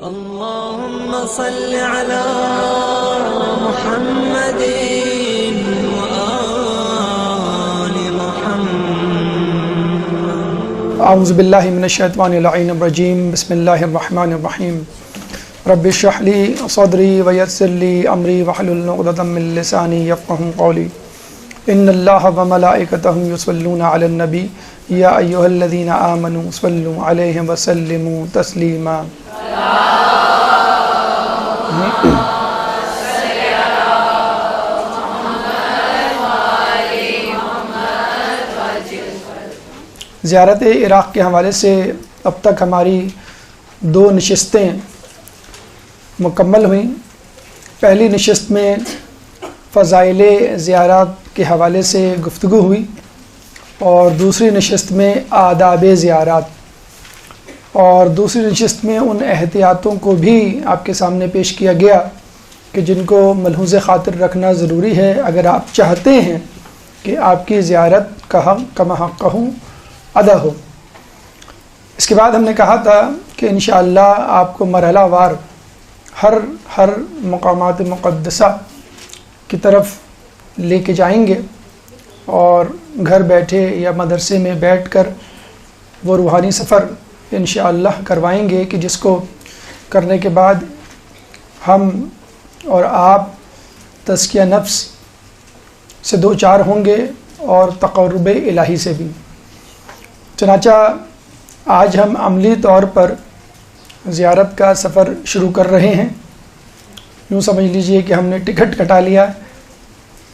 اللهم صل على محمد وآل محمد. اعوذ باللہ من الشیطان اللعین الرجیم. بسم اللہ الرحمن الرحیم. رب اشرح لی صدری ویسر لی امری واحلل عقدۃ من لسانی یفقهوا قولی. ان اللہ وملائکتہ یصلون علی النبی یا ایھا الذین آمنوا صلوا علیہ وسلموا تسلیما. زیارت عراق کے حوالے سے اب تک ہماری 2 نشستیں مکمل ہوئیں. پہلی نشست میں فضائل زیارت کے حوالے سے گفتگو ہوئی اور دوسری نشست میں آداب زیارت، اور دوسری نشست میں ان احتیاطوں کو بھی آپ کے سامنے پیش کیا گیا کہ جن کو ملحوظ خاطر رکھنا ضروری ہے اگر آپ چاہتے ہیں کہ آپ کی زیارت کما حقہ ادا ہو. اس کے بعد ہم نے کہا تھا کہ انشاءاللہ آپ کو مرحلہ وار ہر مقامات مقدسہ کی طرف لے کے جائیں گے اور گھر بیٹھے یا مدرسے میں بیٹھ کر وہ روحانی سفر انشاءاللہ کروائیں گے کہ جس کو کرنے کے بعد ہم اور آپ تزکیہ نفس سے دوچار ہوں گے اور تقرب الہی سے بھی. چنانچہ آج ہم عملی طور پر زیارت کا سفر شروع کر رہے ہیں. یوں سمجھ لیجئے کہ ہم نے ٹکٹ کٹا لیا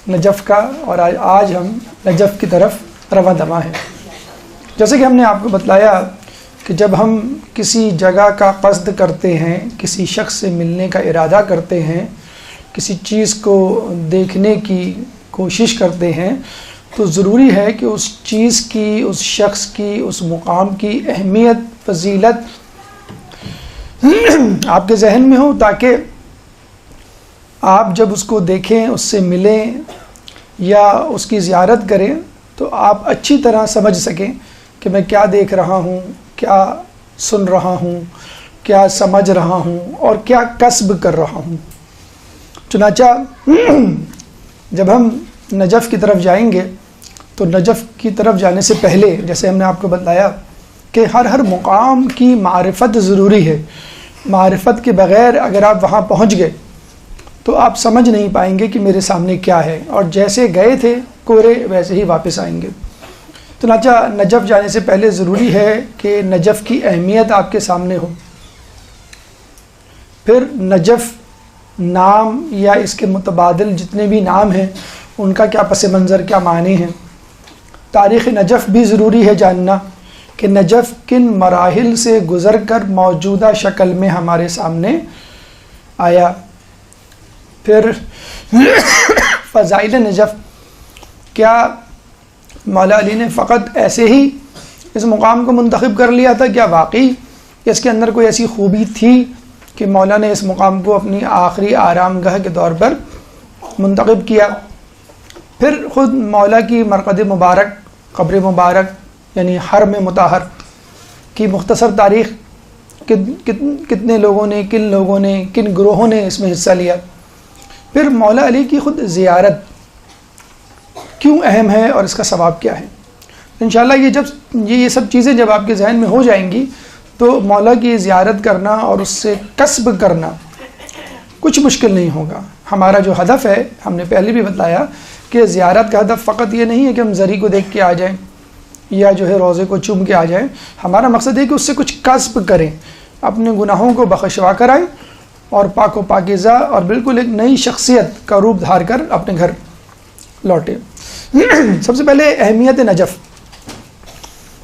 نجف کا اور آج ہم نجف کی طرف رواں دواں ہیں. جیسے کہ ہم نے آپ کو بتلایا کہ جب ہم کسی جگہ کا قصد کرتے ہیں، کسی شخص سے ملنے کا ارادہ کرتے ہیں، کسی چیز کو دیکھنے کی کوشش کرتے ہیں، تو ضروری ہے کہ اس چیز کی، اس شخص کی، اس مقام کی اہمیت، فضیلت آپ کے ذہن میں ہو، تاکہ آپ جب اس کو دیکھیں، اس سے ملیں یا اس کی زیارت کریں تو آپ اچھی طرح سمجھ سکیں کہ میں کیا دیکھ رہا ہوں، کیا سن رہا ہوں، کیا سمجھ رہا ہوں اور کیا کسب کر رہا ہوں. چنانچہ جب ہم نجف کی طرف جائیں گے تو نجف کی طرف جانے سے پہلے جیسے ہم نے آپ کو بتایا کہ ہر مقام کی معرفت ضروری ہے. معرفت کے بغیر اگر آپ وہاں پہنچ گئے تو آپ سمجھ نہیں پائیں گے کہ میرے سامنے کیا ہے، اور جیسے گئے تھے کورے ویسے ہی واپس آئیں گے. چنانچہ نجف جانے سے پہلے ضروری ہے کہ نجف کی اہمیت آپ کے سامنے ہو. پھر نجف نام یا اس کے متبادل جتنے بھی نام ہیں ان کا کیا پس منظر، کیا معنی ہیں. تاریخ نجف بھی ضروری ہے جاننا کہ نجف کن مراحل سے گزر کر موجودہ شکل میں ہمارے سامنے آیا. پھر فضائل نجف، کیا مولا علی نے فقط ایسے ہی اس مقام کو منتخب کر لیا تھا، کیا واقعی اس کے اندر کوئی ایسی خوبی تھی کہ مولا نے اس مقام کو اپنی آخری آرام گاہ کے طور پر منتخب کیا. پھر خود مولا کی مرقد مبارک، قبر مبارک یعنی حرم مطہر کی مختصر تاریخ، کتنے لوگوں نے، کن لوگوں نے، کن گروہوں نے اس میں حصہ لیا. پھر مولا علی کی خود زیارت کیوں اہم ہے اور اس کا ثواب کیا ہے. انشاءاللہ یہ سب چیزیں جب آپ کے ذہن میں ہو جائیں گی تو مولا کی زیارت کرنا اور اس سے کسب کرنا کچھ مشکل نہیں ہوگا. ہمارا جو ہدف ہے، ہم نے پہلے بھی بتلایا کہ زیارت کا ہدف فقط یہ نہیں ہے کہ ہم زری کو دیکھ کے آ جائیں یا جو ہے روضے کو چوم کے آ جائیں. ہمارا مقصد ہے کہ اس سے کچھ کسب کریں، اپنے گناہوں کو بخشوا کرائیں اور پاک و پاکیزہ اور بالکل ایک نئی شخصیت کا روپ دھار کر اپنے گھر لوٹے. سب سے پہلے اہمیت نجف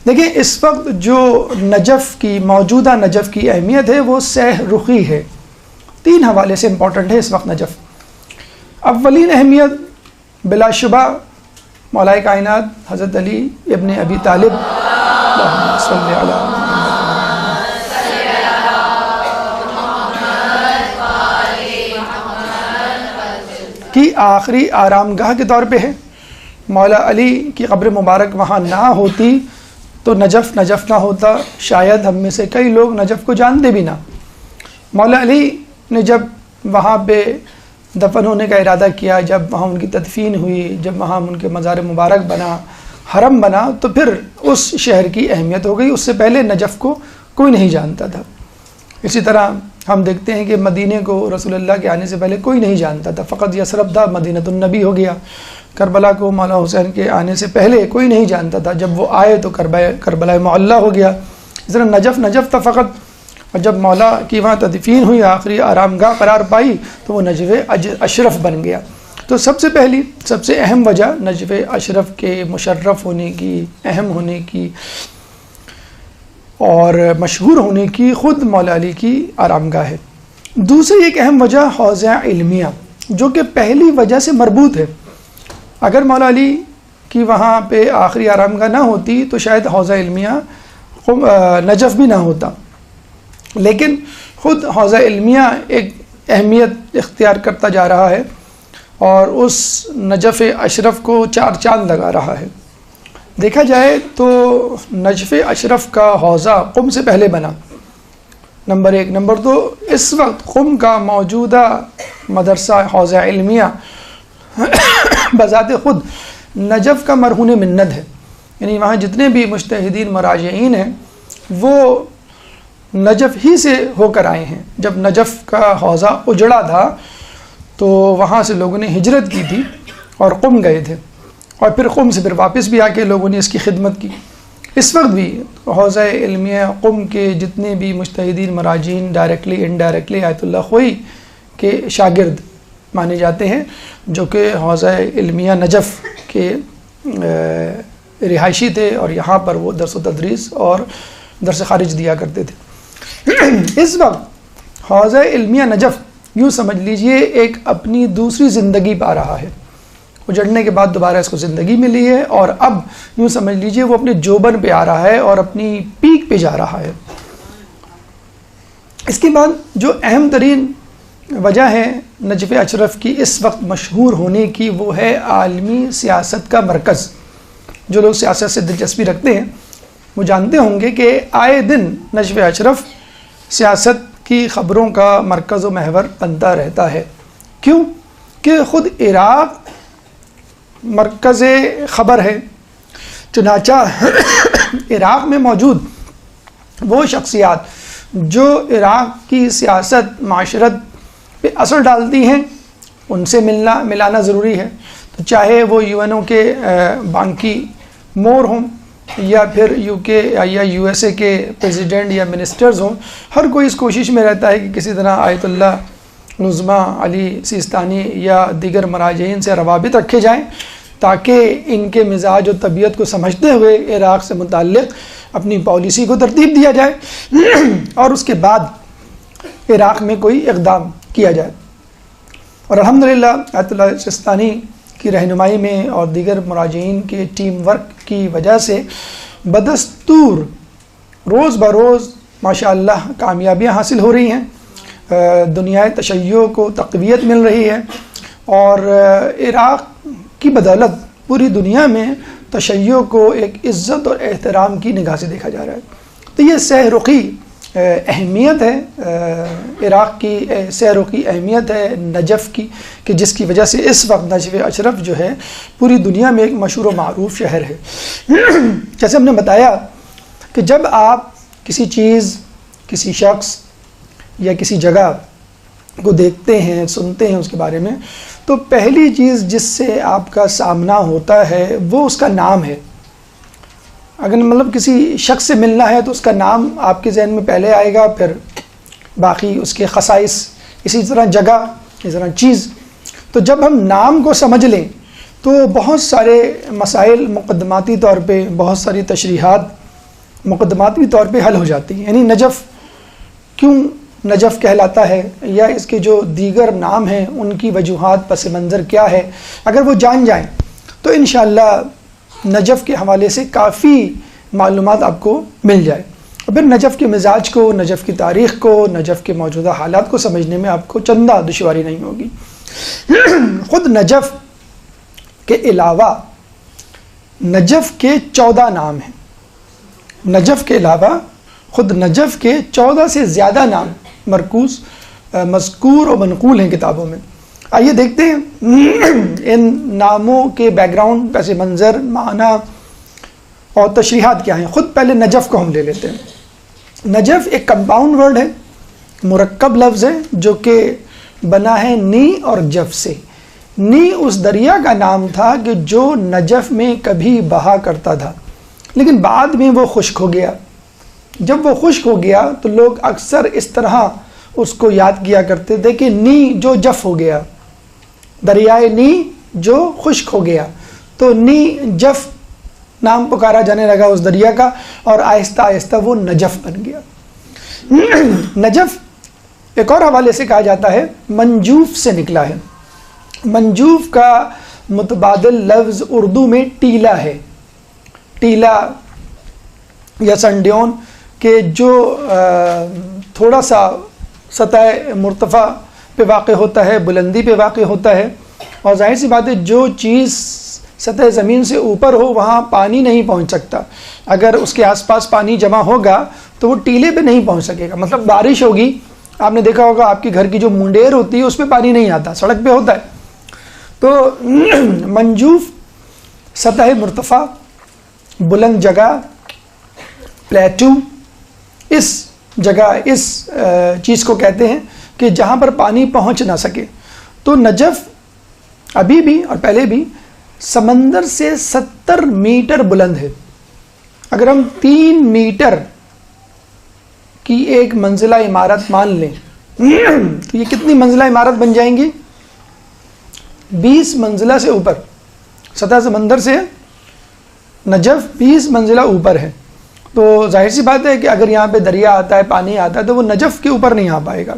دیکھیں. اس وقت جو نجف کی، موجودہ نجف کی اہمیت ہے وہ سہ رخی ہے. 3 حوالے سے امپورٹنٹ ہے اس وقت نجف. اولین اہمیت بلا شبہ مولا کائنات حضرت علی ابن ابی طالب اللہم صلی علی کی آخری آرام گاہ کے طور پہ ہے. مولا علی کی قبر مبارک وہاں نہ ہوتی تو نجف نہ ہوتا. شاید ہم میں سے کئی لوگ نجف کو جانتے بھی نہ. مولا علی نے جب وہاں پہ دفن ہونے کا ارادہ کیا، جب وہاں ان کی تدفین ہوئی، جب وہاں ان کے مزار مبارک بنا، حرم بنا، تو پھر اس شہر کی اہمیت ہو گئی۔ اس سے پہلے نجف کو کوئی نہیں جانتا تھا۔ اسی طرح ہم دیکھتے ہیں کہ مدینے کو رسول اللہ کے آنے سے پہلے کوئی نہیں جانتا تھا، فقط یثرب تھا، مدینہ النبی ہو گیا۔ کربلا کو مولا حسین کے آنے سے پہلے کوئی نہیں جانتا تھا، جب وہ آئے تو کربلا معلیٰ ہو گیا۔ اس طرح نجف تھا فقط، اور جب مولا کی وہاں تدفین ہوئی، آخری آرام گاہ قرار پائی، تو وہ نجف اشرف بن گیا۔ تو سب سے پہلی، سب سے اہم وجہ نجف اشرف کے مشرف ہونے کی، اہم ہونے کی اور مشہور ہونے کی خود مولا علی کی آرام گاہ ہے۔ دوسری ایک اہم وجہ حوزہ علمیہ، جو کہ پہلی وجہ سے مربوط ہے۔ اگر مولا علی کی وہاں پہ آخری آرام گاہ نہ ہوتی تو شاید حوزہ علمیہ نجف بھی نہ ہوتا، لیکن خود حوزہ علمیہ ایک اہمیت اختیار کرتا جا رہا ہے اور اس نجف اشرف کو 4 چاند لگا رہا ہے۔ دیکھا جائے تو نجف اشرف کا حوزہ قم سے پہلے بنا، نمبر 1۔ نمبر 2، اس وقت قم کا موجودہ مدرسہ حوزہ علمیہ بذات خود نجف کا مرہون منت ہے، یعنی وہاں جتنے بھی مجتہدین مراجعین ہیں وہ نجف ہی سے ہو کر آئے ہیں۔ جب نجف کا حوزہ اجڑا تھا تو وہاں سے لوگوں نے ہجرت کی تھی اور قم گئے تھے، اور پھر قم سے پھر واپس بھی آ کے لوگوں نے اس کی خدمت کی۔ اس وقت بھی حوزہ علمیہ قم کے جتنے بھی مجتہدین مراجعین ڈائریکٹلی انڈائریکٹلی آیت اللہ خوئی کے شاگرد مانے جاتے ہیں، جو کہ حوزہ علمیہ نجف کے رہائشی تھے، اور یہاں پر وہ درس و تدریس اور درس خارج دیا کرتے تھے۔ اس وقت حوزہ علمیہ نجف یوں سمجھ لیجئے ایک اپنی دوسری زندگی پا رہا ہے، اجڑنے کے بعد دوبارہ اس کو زندگی ملی ہے، اور اب یوں سمجھ لیجئے وہ اپنے جوبن پہ آ رہا ہے اور اپنی پیک پہ جا رہا ہے۔ اس کے بعد جو اہم ترین وجہ ہے نجف اشرف کی اس وقت مشہور ہونے کی، وہ ہے عالمی سیاست کا مرکز۔ جو لوگ سیاست سے دلچسپی رکھتے ہیں وہ جانتے ہوں گے کہ آئے دن نجف اشرف سیاست کی خبروں کا مرکز و محور بنتا رہتا ہے۔ کیوں؟ کہ خود عراق مرکز خبر ہے، چنانچہ عراق میں موجود وہ شخصیات جو عراق کی سیاست معاشرت پہ اثر ڈالتی ہیں ان سے ملانا ضروری ہے۔ تو چاہے وہ UN کے بانکی مور ہوں، یا پھر UK یا USA کے پریزیڈنٹ یا منسٹرز ہوں، ہر کوئی اس کوشش میں رہتا ہے کہ کسی طرح آیت اللہ نظمہ علی سیستانی یا دیگر مراجعین سے روابط رکھے جائیں، تاکہ ان کے مزاج و طبیعت کو سمجھتے ہوئے عراق سے متعلق اپنی پالیسی کو ترتیب دیا جائے اور اس کے بعد عراق میں کوئی اقدام کیا جائے۔ اور الحمدللہ آیت اللہ سیستانی کی رہنمائی میں اور دیگر مراجعین کے ٹیم ورک کی وجہ سے بدستور روز بروز ماشاءاللہ کامیابیاں حاصل ہو رہی ہیں، دنیائے تشیع کو تقویت مل رہی ہے، اور عراق کی بدولت پوری دنیا میں تشیع کو ایک عزت اور احترام کی نگاہ سے دیکھا جا رہا ہے۔ تو یہ سہ رخی اہمیت ہے، عراق کی سہ رخی اہمیت ہے نجف کی، کہ جس کی وجہ سے اس وقت نجف اشرف جو ہے پوری دنیا میں ایک مشہور و معروف شہر ہے۔ جیسے ہم نے بتایا کہ جب آپ کسی چیز، کسی شخص یا کسی جگہ کو دیکھتے ہیں، سنتے ہیں اس کے بارے میں، تو پہلی چیز جس سے آپ کا سامنا ہوتا ہے وہ اس کا نام ہے۔ اگر مطلب کسی شخص سے ملنا ہے تو اس کا نام آپ کے ذہن میں پہلے آئے گا، پھر باقی اس کے خصائص، اسی طرح جگہ، اسی طرح چیز۔ تو جب ہم نام کو سمجھ لیں تو بہت سارے مسائل مقدماتی طور پہ، بہت ساری تشریحات مقدماتی طور پہ حل ہو جاتی ہیں۔ یعنی نجف کیوں نجف کہلاتا ہے، یا اس کے جو دیگر نام ہیں ان کی وجوہات پس منظر کیا ہے، اگر وہ جان جائیں تو انشاءاللہ نجف کے حوالے سے کافی معلومات آپ کو مل جائے، اور پھر نجف کے مزاج کو، نجف کی تاریخ کو، نجف کے موجودہ حالات کو سمجھنے میں آپ کو چندہ دشواری نہیں ہوگی۔ خود نجف کے علاوہ نجف کے 14 نام ہیں۔ نجف کے علاوہ خود نجف کے 14 سے زیادہ نام مرکوز مذکور و منقول ہیں کتابوں میں۔ آئیے دیکھتے ہیں ان ناموں کے بیک گراؤنڈ، پس منظر، معنی اور تشریحات کیا ہیں۔ خود پہلے نجف کو ہم لے لیتے ہیں۔ نجف ایک کمپاؤنڈ ورڈ ہے، مرکب لفظ ہے جو کہ بنا ہے نی اور جف سے۔ نی اس دریا کا نام تھا کہ جو نجف میں کبھی بہا کرتا تھا، لیکن بعد میں وہ خشک ہو گیا۔ جب وہ خشک ہو گیا تو لوگ اکثر اس طرح اس کو یاد کیا کرتے تھے کہ نی جو جف ہو گیا، دریائے نی جو خشک ہو گیا، تو نی جف نام پکارا جانے لگا اس دریا کا، اور آہستہ آہستہ وہ نجف بن گیا۔ نجف ایک اور حوالے سے کہا جاتا ہے منجوف سے نکلا ہے۔ منجوف کا متبادل لفظ اردو میں ٹیلا ہے، ٹیلا یا سنڈیون، کہ جو تھوڑا سا سطح مرتفع پہ واقع ہوتا ہے، بلندی پہ واقع ہوتا ہے، اور ظاہر سی بات ہے جو چیز سطح زمین سے اوپر ہو وہاں پانی نہیں پہنچ سکتا۔ اگر اس کے آس پاس پانی جمع ہوگا تو وہ ٹیلے پہ نہیں پہنچ سکے گا۔ مطلب بارش ہوگی، آپ نے دیکھا ہوگا آپ کے گھر کی جو منڈیر ہوتی ہے اس پہ پانی نہیں آتا، سڑک پہ ہوتا ہے۔ تو منجوف سطح مرتفع، بلند جگہ، پلیٹو، اس جگہ اس چیز کو کہتے ہیں کہ جہاں پر پانی پہنچ نہ سکے۔ تو نجف ابھی بھی اور پہلے بھی سمندر سے 70 میٹر بلند ہے۔ اگر ہم 3 میٹر کی ایک منزلہ عمارت مان لیں تو یہ کتنی منزلہ عمارت بن جائیں گی؟ 20 منزلہ سے اوپر۔ سطح سمندر سے نجف 20 منزلہ اوپر ہے۔ تو ظاہر سی بات ہے کہ اگر یہاں پہ دریا آتا ہے، پانی آتا ہے، تو وہ نجف کے اوپر نہیں آ پائے گا۔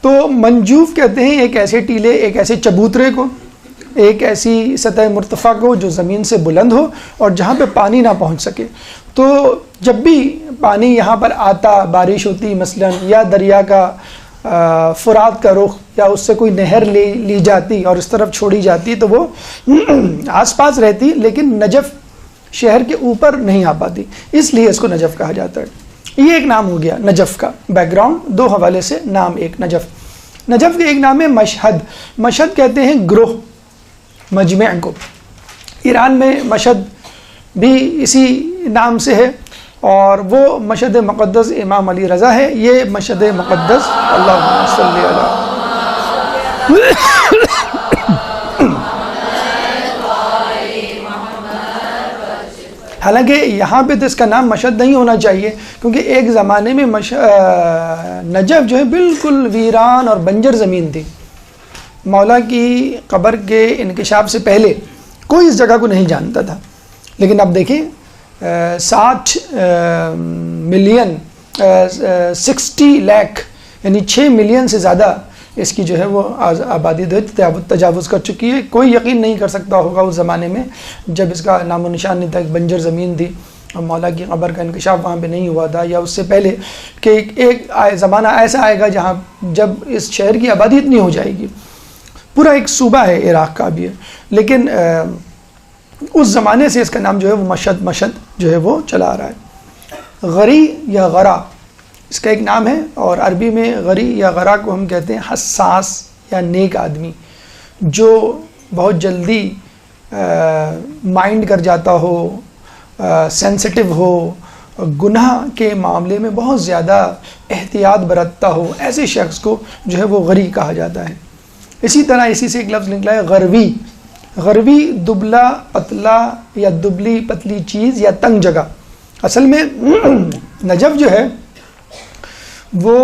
تو منجوف کہتے ہیں ایک ایسے ٹیلے، ایک ایسے چبوترے کو، ایک ایسی سطح مرتفع کو جو زمین سے بلند ہو اور جہاں پہ پانی نہ پہنچ سکے۔ تو جب بھی پانی یہاں پر آتا، بارش ہوتی مثلا، یا دریا کا فرات کا رخ یا اس سے کوئی نہر لی جاتی اور اس طرف چھوڑی جاتی، تو وہ آس پاس رہتی لیکن نجف شہر کے اوپر نہیں آ پاتی، اس لیے اس کو نجف کہا جاتا ہے۔ یہ ایک نام ہو گیا نجف کا بیک گراؤنڈ، 2 حوالے سے نام ایک نجف۔ نجف کے ایک نام ہے مشہد۔ مشہد کہتے ہیں گروہ، مجمع کو۔ ایران میں مشہد بھی اسی نام سے ہے، اور وہ مشہد مقدس امام علی رضا ہے۔ یہ مشہد مقدس، اللہم صلی علی حالانکہ یہاں پہ تو اس کا نام مشہد نہیں ہونا چاہیے، کیونکہ ایک زمانے میں نجف جو ہے بالکل ویران اور بنجر زمین تھی۔ مولا کی قبر کے انکشاف سے پہلے کوئی اس جگہ کو نہیں جانتا تھا، لیکن اب دیکھیں 60 ملین 60 لاکھ یعنی 6 ملین سے زیادہ اس کی جو ہے وہ آبادی تجاوز کر چکی ہے۔ کوئی یقین نہیں کر سکتا ہوگا اس زمانے میں جب اس کا نام و نشان نہیں تھا، ایک بنجر زمین تھی اور مولا کی قبر کا انکشاف وہاں پہ نہیں ہوا تھا، یا اس سے پہلے کہ ایک زمانہ ایسا آئے گا جہاں جب اس شہر کی آبادی اتنی ہو جائے گی۔ پورا ایک صوبہ ہے عراق کا بھی ہے، لیکن اس زمانے سے اس کا نام جو ہے وہ مشہد جو ہے وہ چلا آ رہا ہے۔ غری یا غرا اس کا ایک نام ہے، اور عربی میں غری یا غرا کو ہم کہتے ہیں حساس یا نیک آدمی، جو بہت جلدی مائنڈ کر جاتا ہو، سینسٹیو ہو، گناہ کے معاملے میں بہت زیادہ احتیاط برتتا ہو، ایسے شخص کو جو ہے وہ غری کہا جاتا ہے۔ اسی طرح اسی سے ایک لفظ نکلا ہے غروی۔ غروی دبلا پتلا یا دبلی پتلی چیز یا تنگ جگہ۔ اصل میں نجف جو ہے وہ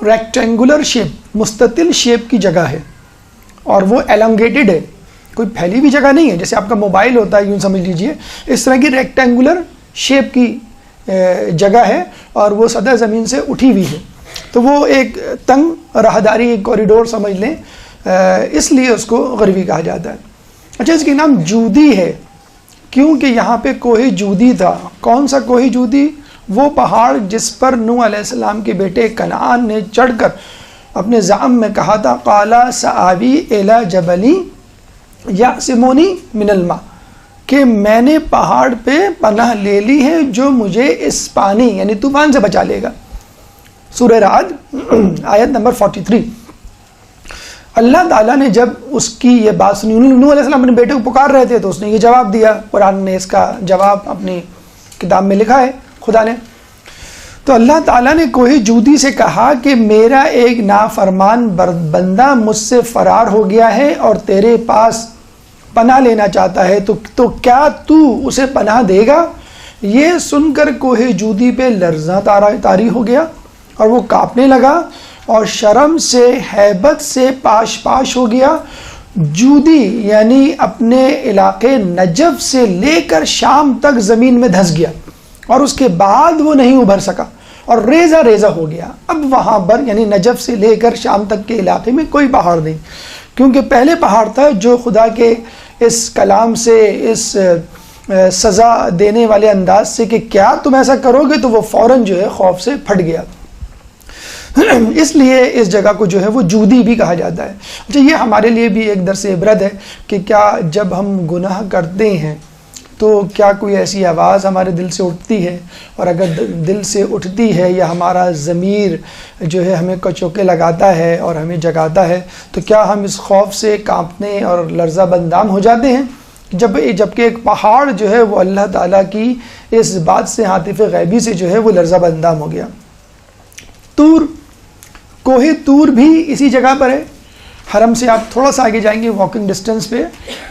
ریکٹینگولر شیپ، مستطیل شیپ کی جگہ ہے، اور وہ ایلانگیٹڈ ہے، کوئی پھیلی ہوئی جگہ نہیں ہے جیسے آپ کا موبائل ہوتا ہے، یوں سمجھ لیجئے اس طرح کی ریکٹینگولر شیپ کی جگہ ہے، اور وہ سطح زمین سے اٹھی ہوئی ہے۔ تو وہ ایک تنگ راہداری، ایک کوریڈور سمجھ لیں، اس لیے اس کو غروی کہا جاتا ہے۔ اچھا، اس کا نام جودی ہے کیونکہ یہاں پہ کوہ جودی تھا۔ کون سا کوہ جودی؟ وہ پہاڑ جس پر نوح علیہ السلام کے بیٹے کنعان نے چڑھ کر اپنے زعم میں کہا تھا قالا سآوی الی جبل یعصمونی من الماء، کہ میں نے پہاڑ پہ پناہ لے لی ہے جو مجھے اس پانی یعنی طوفان سے بچا لے گا۔ سورہ رعد آیت نمبر 43. اللہ تعالیٰ نے جب اس کی یہ بات سنی، نوح علیہ السلام اپنے بیٹے کو پکار رہے تھے تو اس نے یہ جواب دیا. قرآن نے اس کا جواب اپنی کتاب میں لکھا ہے خدا نے. تو اللہ تعالیٰ نے کوہ جودی سے کہا کہ میرا ایک نافرمان بندہ مجھ سے فرار ہو گیا ہے اور تیرے پاس پناہ لینا چاہتا ہے، تو کیا تو اسے پناہ دے گا؟ یہ سن کر کوہ جودی پہ لرزاں طاری ہو گیا اور وہ کانپنے لگا اور شرم سے ہیبت سے پاش پاش ہو گیا. جودی یعنی اپنے علاقے نجف سے لے کر شام تک زمین میں دھس گیا اور اس کے بعد وہ نہیں ابھر سکا اور ریزہ ریزہ ہو گیا. اب وہاں پر یعنی نجف سے لے کر شام تک کے علاقے میں کوئی پہاڑ نہیں، کیونکہ پہلے پہاڑ تھا جو خدا کے اس کلام سے، اس سزا دینے والے انداز سے کہ کیا تم ایسا کرو گے، تو وہ فوراً جو ہے خوف سے پھٹ گیا. اس لیے اس جگہ کو جو ہے وہ جودی بھی کہا جاتا ہے. اچھا، یہ ہمارے لیے بھی ایک درس عبرت ہے کہ کیا جب ہم گناہ کرتے ہیں تو کیا کوئی ایسی آواز ہمارے دل سے اٹھتی ہے، اور اگر دل سے اٹھتی ہے یا ہمارا ضمیر جو ہے ہمیں کچوکے لگاتا ہے اور ہمیں جگاتا ہے، تو کیا ہم اس خوف سے کانپنے اور لرزہ بندام ہو جاتے ہیں؟ جبکہ ایک پہاڑ جو ہے وہ اللہ تعالیٰ کی اس بات سے، عاطف غیبی سے جو ہے وہ لرزہ بندام ہو گیا. طور، کوہ طور بھی اسی جگہ پر ہے. حرم سے آپ تھوڑا سا آگے جائیں گے، واکنگ ڈسٹینس پہ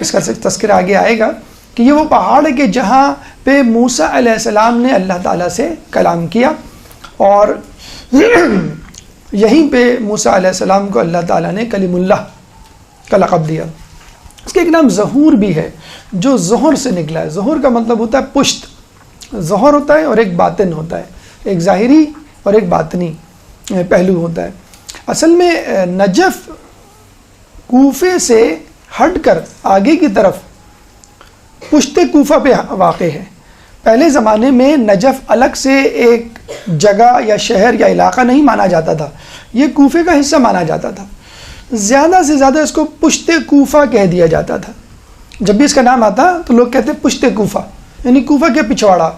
اس کا تذکرہ آگے آئے گا کہ یہ وہ پہاڑ ہے کہ جہاں پہ موسیٰ علیہ السلام نے اللہ تعالیٰ سے کلام کیا، اور یہیں پہ موسیٰ علیہ السلام کو اللہ تعالیٰ نے کلیم اللہ کا لقب دیا. اس کا ایک نام ظہور بھی ہے جو ظہر سے نکلا ہے. ظہر کا مطلب ہوتا ہے پشت. ظہر ہوتا ہے اور ایک باطن ہوتا ہے، ایک ظاہری اور ایک باطنی پہلو ہوتا ہے. اصل میں نجف کوفے سے ہٹ کر آگے کی طرف پشت کوفہ پہ واقع ہے. پہلے زمانے میں نجف الگ سے ایک جگہ یا شہر یا علاقہ نہیں مانا جاتا تھا، یہ کوفے کا حصہ مانا جاتا تھا. زیادہ سے زیادہ اس کو پشت کوفہ کہہ دیا جاتا تھا. جب بھی اس کا نام آتا تو لوگ کہتے پشت کوفہ، یعنی کوفہ کے پچھواڑا،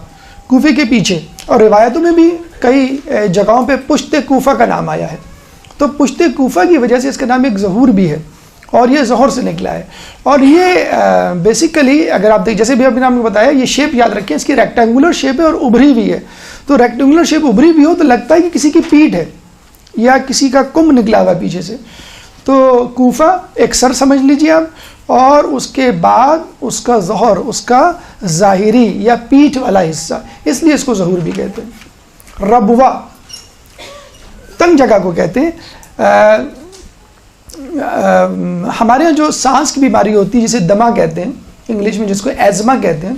کوفے کے پیچھے. اور روایتوں میں بھی کئی جگہوں پہ پشت کوفہ کا نام آیا ہے. تو پشت کوفہ کی وجہ سے اس کا نام ایک ظہور بھی ہے، اور یہ ظہر سے نکلا ہے. اور یہ بیسیکلی اگر آپ دیکھ، جیسے بھی ابھی نام کو بتایا، یہ شیپ یاد رکھیں، اس کی ریکٹینگولر شیپ ہے اور ابھری بھی ہے. تو ریکٹینگولر شیپ ابھری بھی ہو تو لگتا ہے کہ کسی کی پیٹھ ہے یا کسی کا کم نکلا ہوا پیچھے سے. تو کوفہ ایک سر سمجھ لیجیے آپ، اور اس کے بعد اس کا ظہر، اس کا ظاہری یا پیٹھ والا حصہ، اس لیے اس کو ظہور بھی کہتے ہیں. ربوہ تنگ جگہ کو کہتے ہیں. ہمارے یہاں جو سانس کی بیماری ہوتی ہے جسے دمہ کہتے ہیں انگلش میں، جس کو ایزما کہتے ہیں،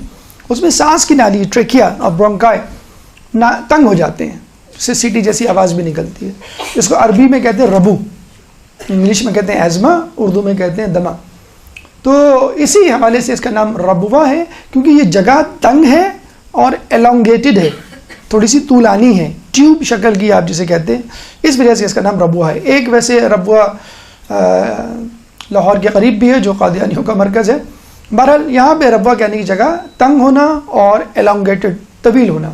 اس میں سانس کی نالی ٹریکیا اور برونکائی تنگ ہو جاتے ہیں، اس سے سیٹی جیسی آواز بھی نکلتی ہے. اس کو عربی میں کہتے ہیں ربو، انگلش میں کہتے ہیں ایزما، اردو میں کہتے ہیں دمہ. تو اسی حوالے سے اس کا نام ربوہ ہے، کیونکہ یہ جگہ تنگ ہے اور ایلونگیٹڈ ہے، تھوڑی سی طولانی ہے، ٹیوب شکل کی آپ جسے کہتے ہیں، اس وجہ سے اس کا نام ربوہ ہے. ایک ویسے ربوہ لاہور کے قریب بھی ہے جو قادیانیوں کا مرکز ہے. بہرحال یہاں پہ ربوہ کہنے کی جگہ تنگ ہونا اور ایلونگیٹڈ، طویل ہونا.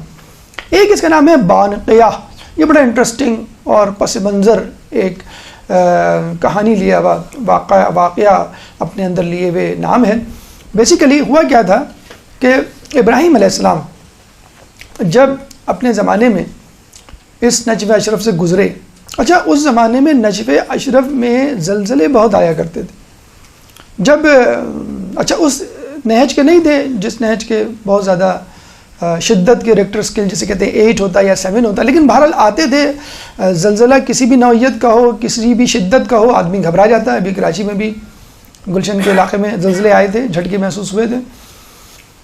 ایک اس کا نام ہے بانقیہ. یہ بڑا انٹرسٹنگ اور پس منظر ایک کہانی لیا ہوا واقعہ اپنے اندر لیے ہوئے نام ہے. بیسیکلی ہوا کیا تھا کہ ابراہیم علیہ السلام جب اپنے زمانے میں اس نجف اشرف سے گزرے. اچھا، اس زمانے میں نجف اشرف میں زلزلے بہت آیا کرتے تھے. جب اچھا اس نہج کے نہیں تھے جس نہج کے بہت زیادہ شدت کے ریکٹر اسکیل جسے کہتے ہیں 8 ہوتا یا 7 ہوتا، لیکن بہرحال آتے تھے. زلزلہ کسی بھی نوعیت کا ہو، کسی بھی شدت کا ہو، آدمی گھبرا جاتا ہے. ابھی کراچی میں بھی گلشن کے علاقے میں زلزلے آئے تھے، جھٹکے محسوس ہوئے تھے،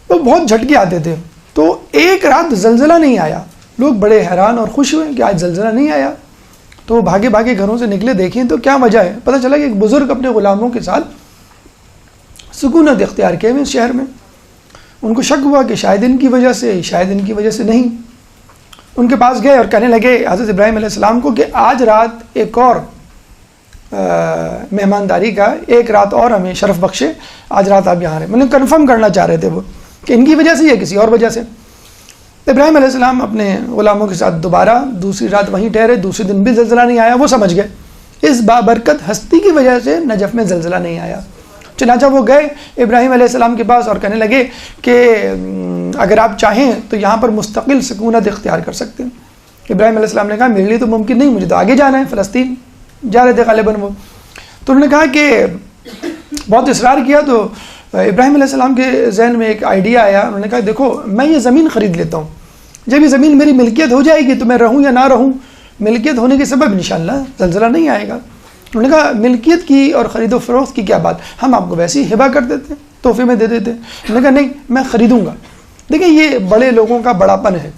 تو بہت جھٹکے آتے تھے. تو ایک رات زلزلہ نہیں آیا. لوگ بڑے حیران اور خوش ہوئے کہ آج زلزلہ نہیں آیا. تو وہ بھاگے بھاگے گھروں سے نکلے، دیکھیں تو کیا وجہ ہے. پتہ چلا کہ ایک بزرگ اپنے غلاموں کے ساتھ سکونت اختیار کیے ہوئے اس شہر میں. ان کو شک ہوا کہ شاید ان کی وجہ سے، شاید ان کی وجہ سے نہیں. ان کے پاس گئے اور کہنے لگے حضرت ابراہیم علیہ السلام کو کہ آج رات ایک اور مہمانداری کا، ایک رات اور ہمیں شرف بخشے، آج رات آپ یہاں رہے. میں نے کنفرم کرنا چاہ رہے تھے وہ کہ ان کی وجہ سے یا کسی اور وجہ سے. ابراہیم علیہ السلام اپنے غلاموں کے ساتھ دوبارہ دوسری رات وہیں ٹھہرے. دوسرے دن بھی زلزلہ نہیں آیا. وہ سمجھ گئے اس بابرکت ہستی کی وجہ سے نجف میں زلزلہ نہیں آیا. چنانچہ وہ گئے ابراہیم علیہ السلام کے پاس اور کہنے لگے کہ اگر آپ چاہیں تو یہاں پر مستقل سکونت اختیار کر سکتے ہیں. ابراہیم علیہ السلام نے کہا میرے لیے تو ممکن نہیں, مجھے تو آگے جانا ہے, فلسطین جا رہے تھے غالباً وہ. تو انہوں نے کہا کہ بہت اصرار کیا تو ابراہیم علیہ السلام کے ذہن میں ایک آئیڈیا آیا. انہوں نے کہا دیکھو میں یہ زمین خرید لیتا ہوں, جب یہ زمین میری ملکیت ہو جائے گی تو میں رہوں یا نہ رہوں, ملکیت ہونے کے سبب انشاءاللہ زلزلہ نہیں آئے گا. انہوں نے کہا ملکیت کی اور خرید و فروخت کی کیا بات, ہم آپ کو ویسے ہی ہبہ کر دیتے, تحفے میں دے دیتے. انہوں نے کہا نہیں میں خریدوں گا. دیکھیں یہ بڑے لوگوں کا بڑاپن ہے,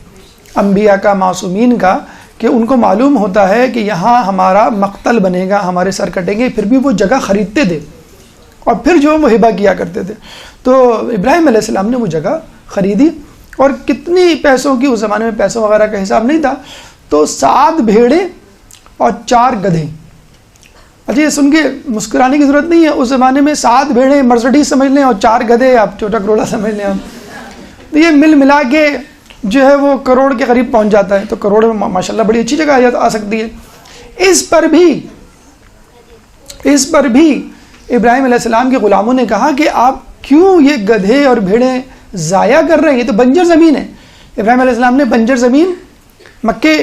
انبیاء کا, معصومین کا, کہ ان کو معلوم ہوتا ہے کہ یہاں ہمارا مقتل بنے گا, ہمارے سر کٹیں گے, پھر بھی وہ جگہ خریدتے تھے اور پھر جو وہ ہبہ کیا کرتے تھے. تو ابراہیم علیہ السلام نے وہ جگہ خریدی اور کتنی پیسوں کی, اس زمانے میں پیسوں وغیرہ کا حساب نہیں تھا, تو 7 بھیڑیں اور 4 گدھے. اچھا یہ سن کے مسکرانے کی ضرورت نہیں ہے, اس زمانے میں 7 بھیڑیں مرسڈیز سمجھ لیں اور 4 گدھے آپ چھوٹا کروڑا سمجھ لیں. آپ یہ مل ملا کے جو ہے وہ کروڑ کے قریب پہنچ جاتا ہے. تو کروڑ میں ماشاءاللہ بڑی اچھی جگہ آ سکتی ہے. اس پر بھی ابراہیم علیہ السلام کے غلاموں نے کہا کہ آپ کیوں یہ گدھے اور بھیڑیں ضائع کر رہے ہیں, یہ تو بنجر زمین ہے. ابراہیم علیہ السلام نے بنجر زمین مکے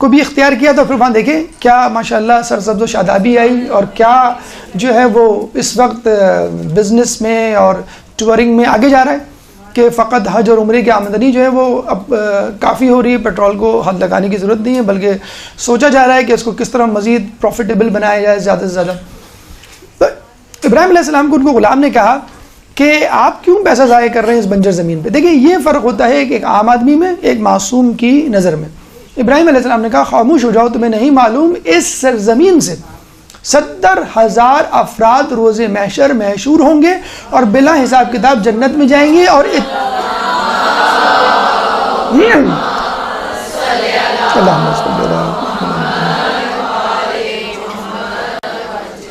کو بھی اختیار کیا. تو پھر وہاں دیکھیں کیا ماشاءاللہ سرسبز و شادابی آئی, اور کیا جو ہے وہ اس وقت بزنس میں اور ٹورنگ میں آگے جا رہا ہے کہ فقط حج اور عمرے کی آمدنی جو ہے وہ اب کافی ہو رہی ہے. پیٹرول کو حد لگانے کی ضرورت نہیں ہے, بلکہ سوچا جا رہا ہے کہ اس کو کس طرح مزید پروفیٹیبل بنایا جائے زیادہ سے زیادہ. تو ابراہیم علیہ السلام کو ان کو غلام نے کہا کہ آپ کیوں پیسہ ضائع کر رہے ہیں اس بنجر زمین پہ. دیکھیں یہ فرق ہوتا ہے کہ ایک عام آدمی میں, ایک معصوم کی نظر میں. ابراہیم علیہ السلام نے کہا خاموش ہو جاؤ, تمہیں نہیں معلوم اس سرزمین سے 70,000 افراد روز محشر محشور ہوں گے اور بلا حساب کتاب جنت میں جائیں گے. اور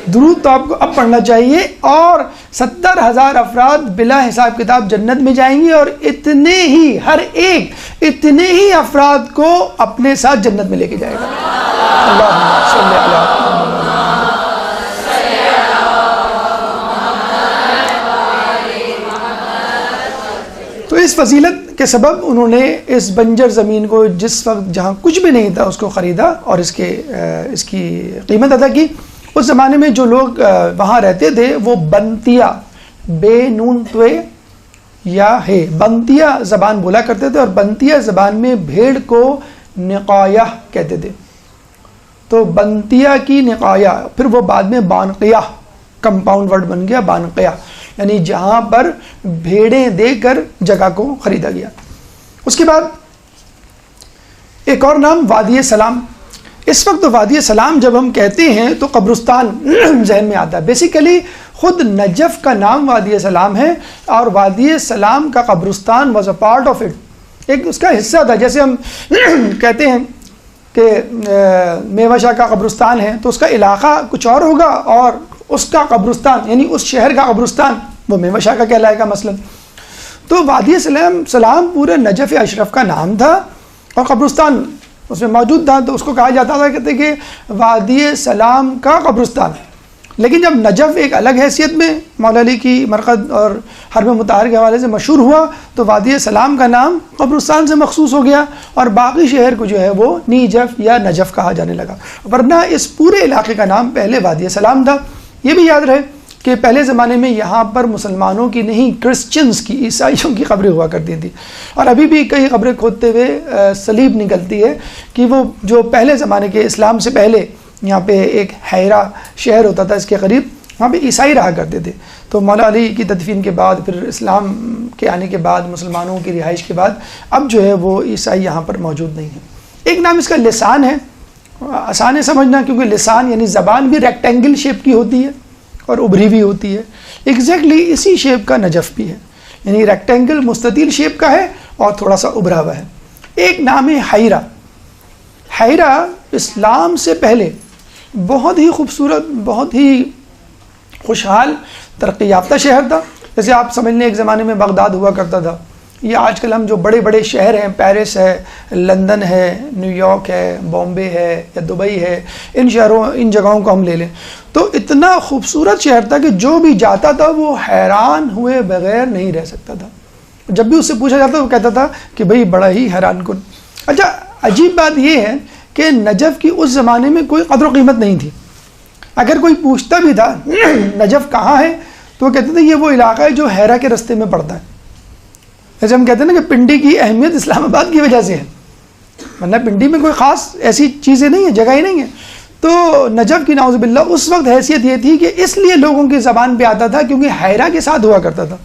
درود تو آپ کو اب پڑھنا چاہیے. اور 70,000 افراد بلا حساب کتاب جنت میں جائیں گے, اور اتنے ہی ہر ایک اتنے ہی افراد کو اپنے ساتھ جنت میں لے کے جائے گا. اللہم صلی اللہ. تو اس فضیلت کے سبب انہوں نے اس بنجر زمین کو جس وقت جہاں کچھ بھی نہیں تھا اس کو خریدا اور اس کی قیمت ادا کی. اس زمانے میں جو لوگ وہاں رہتے تھے وہ بنتیا, بے نون توے یا ہے, بنتیا زبان بولا کرتے تھے, اور بنتیا زبان میں بھیڑ کو نقایہ کہتے تھے. تو بنتیا کی نقایہ, پھر وہ بعد میں بانقیہ کمپاؤنڈ ورڈ بن گیا, بانقیہ یعنی جہاں پر بھیڑیں دے کر جگہ کو خریدا گیا. اس کے بعد ایک اور نام وادی سلام. اس وقت وادی سلام جب ہم کہتے ہیں تو قبرستان ذہن میں آتا ہے. بیسیکلی خود نجف کا نام وادی سلام ہے, اور وادی سلام کا قبرستان was a part of it, ایک اس کا حصہ تھا. جیسے ہم کہتے ہیں کہ میوہ شاہ کا قبرستان ہے تو اس کا علاقہ کچھ اور ہوگا, اور اس کا قبرستان یعنی اس شہر کا قبرستان وہ میوہ شاہ کا کہلائے گا مثلا. تو وادی سلام پورے نجف اشرف کا نام تھا, اور قبرستان اس میں موجود تھا, تو اس کو کہا جاتا تھا کہتے کہ وادی سلام کا قبرستان. لیکن جب نجف ایک الگ حیثیت میں مولا علی کی مرقد اور حرم مطہر کے حوالے سے مشہور ہوا تو وادی سلام کا نام قبرستان سے مخصوص ہو گیا, اور باقی شہر کو جو ہے وہ نیجف یا نجف کہا جانے لگا. ورنہ اس پورے علاقے کا نام پہلے وادی سلام تھا. یہ بھی یاد رہے کہ پہلے زمانے میں یہاں پر مسلمانوں کی نہیں, کرسچنز کی, عیسائیوں کی قبریں ہوا کرتی تھیں, اور ابھی بھی کئی قبریں کھودتے ہوئے صلیب نکلتی ہے کہ وہ جو پہلے زمانے کے اسلام سے پہلے یہاں پہ ایک حیرہ شہر ہوتا تھا اس کے قریب, وہاں پہ عیسائی رہا کرتے تھے. تو مولا علی کی تدفین کے بعد, پھر اسلام کے آنے کے بعد, مسلمانوں کی رہائش کے بعد اب جو ہے وہ عیسائی یہاں پر موجود نہیں ہیں. ایک نام اس کا لسان ہے, آسان ہے سمجھنا کیونکہ لسان یعنی زبان بھی ریکٹینگل شیپ کی ہوتی ہے اور ابھری ہوئی ہوتی ہے. ایگزیکٹلی اسی شیپ کا نجف بھی ہے, یعنی ریکٹینگل مستطیل شیپ کا ہے اور تھوڑا سا ابھرا ہوا ہے. ایک نام ہے حیرہ. حیرہ اسلام سے پہلے بہت ہی خوبصورت, بہت ہی خوشحال, ترقی یافتہ شہر تھا. جیسے آپ سمجھ لیں ایک زمانے میں بغداد ہوا کرتا تھا, یا آج کل ہم جو بڑے بڑے شہر ہیں، پیرس ہے، لندن ہے، نیو یارک ہے، بامبے ہے یا دبئی ہے، ان شہروں ان جگہوں کو ہم لے لیں تو اتنا خوبصورت شہر تھا کہ جو بھی جاتا تھا وہ حیران ہوئے بغیر نہیں رہ سکتا تھا. جب بھی اس سے پوچھا جاتا وہ کہتا تھا کہ بھئی بڑا ہی حیران کن. اچھا عجیب بات یہ ہے کہ نجف کی اس زمانے میں کوئی قدر و قیمت نہیں تھی. اگر کوئی پوچھتا بھی تھا نجف کہاں ہے تو وہ کہتے تھے یہ وہ علاقہ ہے جو حیرا کے رستے میں پڑتا ہے. جیسے ہم کہتے ہیں نا کہ پنڈی کی اہمیت اسلام آباد کی وجہ سے ہے، ورنہ پنڈی میں کوئی خاص ایسی چیزیں نہیں ہیں، جگہ ہی نہیں ہے. تو نجف کی نعوذ باللہ اس وقت حیثیت یہ تھی کہ اس لیے لوگوں کی زبان پہ آتا تھا کیونکہ حیرا کے ساتھ ہوا کرتا تھا.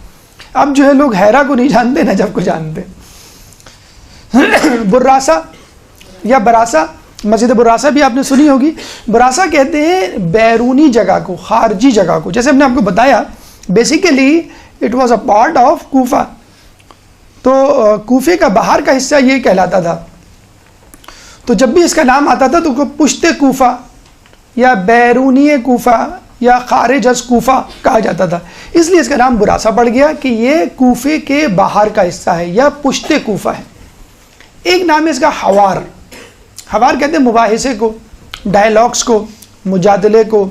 اب جو ہے لوگ حیرا کو نہیں جانتے، نجف کو جانتے. براسا یا براسا، مسجد براسا بھی آپ نے سنی ہوگی. براسا کہتے ہیں بیرونی جگہ کو، خارجی جگہ کو. جیسے ہم نے آپ کو بتایا basically it was a part of Kufa. تو کوفے کا باہر کا حصہ یہ کہلاتا تھا. تو جب بھی اس کا نام آتا تھا تو پشت کوفہ یا بیرونی کوفہ یا خارج از کوفہ کہا جاتا تھا. اس لیے اس کا نام براسا پڑ گیا کہ یہ کوفے کے باہر کا حصہ ہے یا پشت کوفہ ہے. ایک نام ہے اس کا حوار. حوار کہتے ہیں مباحثے کو، ڈائلاگس کو، مجادلے کو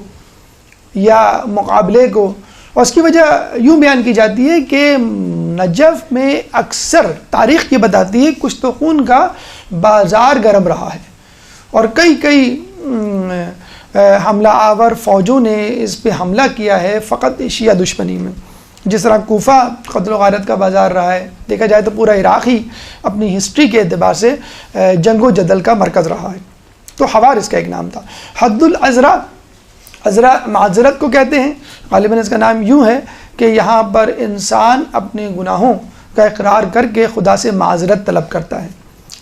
یا مقابلے کو. اور اس کی وجہ یوں بیان کی جاتی ہے کہ نجف میں اکثر تاریخ یہ بتاتی ہے کچھ تو خون کا بازار گرم رہا ہے اور کئی حملہ آور فوجوں نے اس پہ حملہ کیا ہے فقط شیعہ دشمنی میں. جس طرح کوفہ قتل و غارت کا بازار رہا ہے، دیکھا جائے تو پورا عراق ہی اپنی ہسٹری کے اعتبار سے جنگ و جدل کا مرکز رہا ہے. تو حوار اس کا ایک نام تھا. حد العذرا، عذرا معذرت کو کہتے ہیں. غالباً اس کا نام یوں ہے کہ یہاں پر انسان اپنے گناہوں کا اقرار کر کے خدا سے معذرت طلب کرتا ہے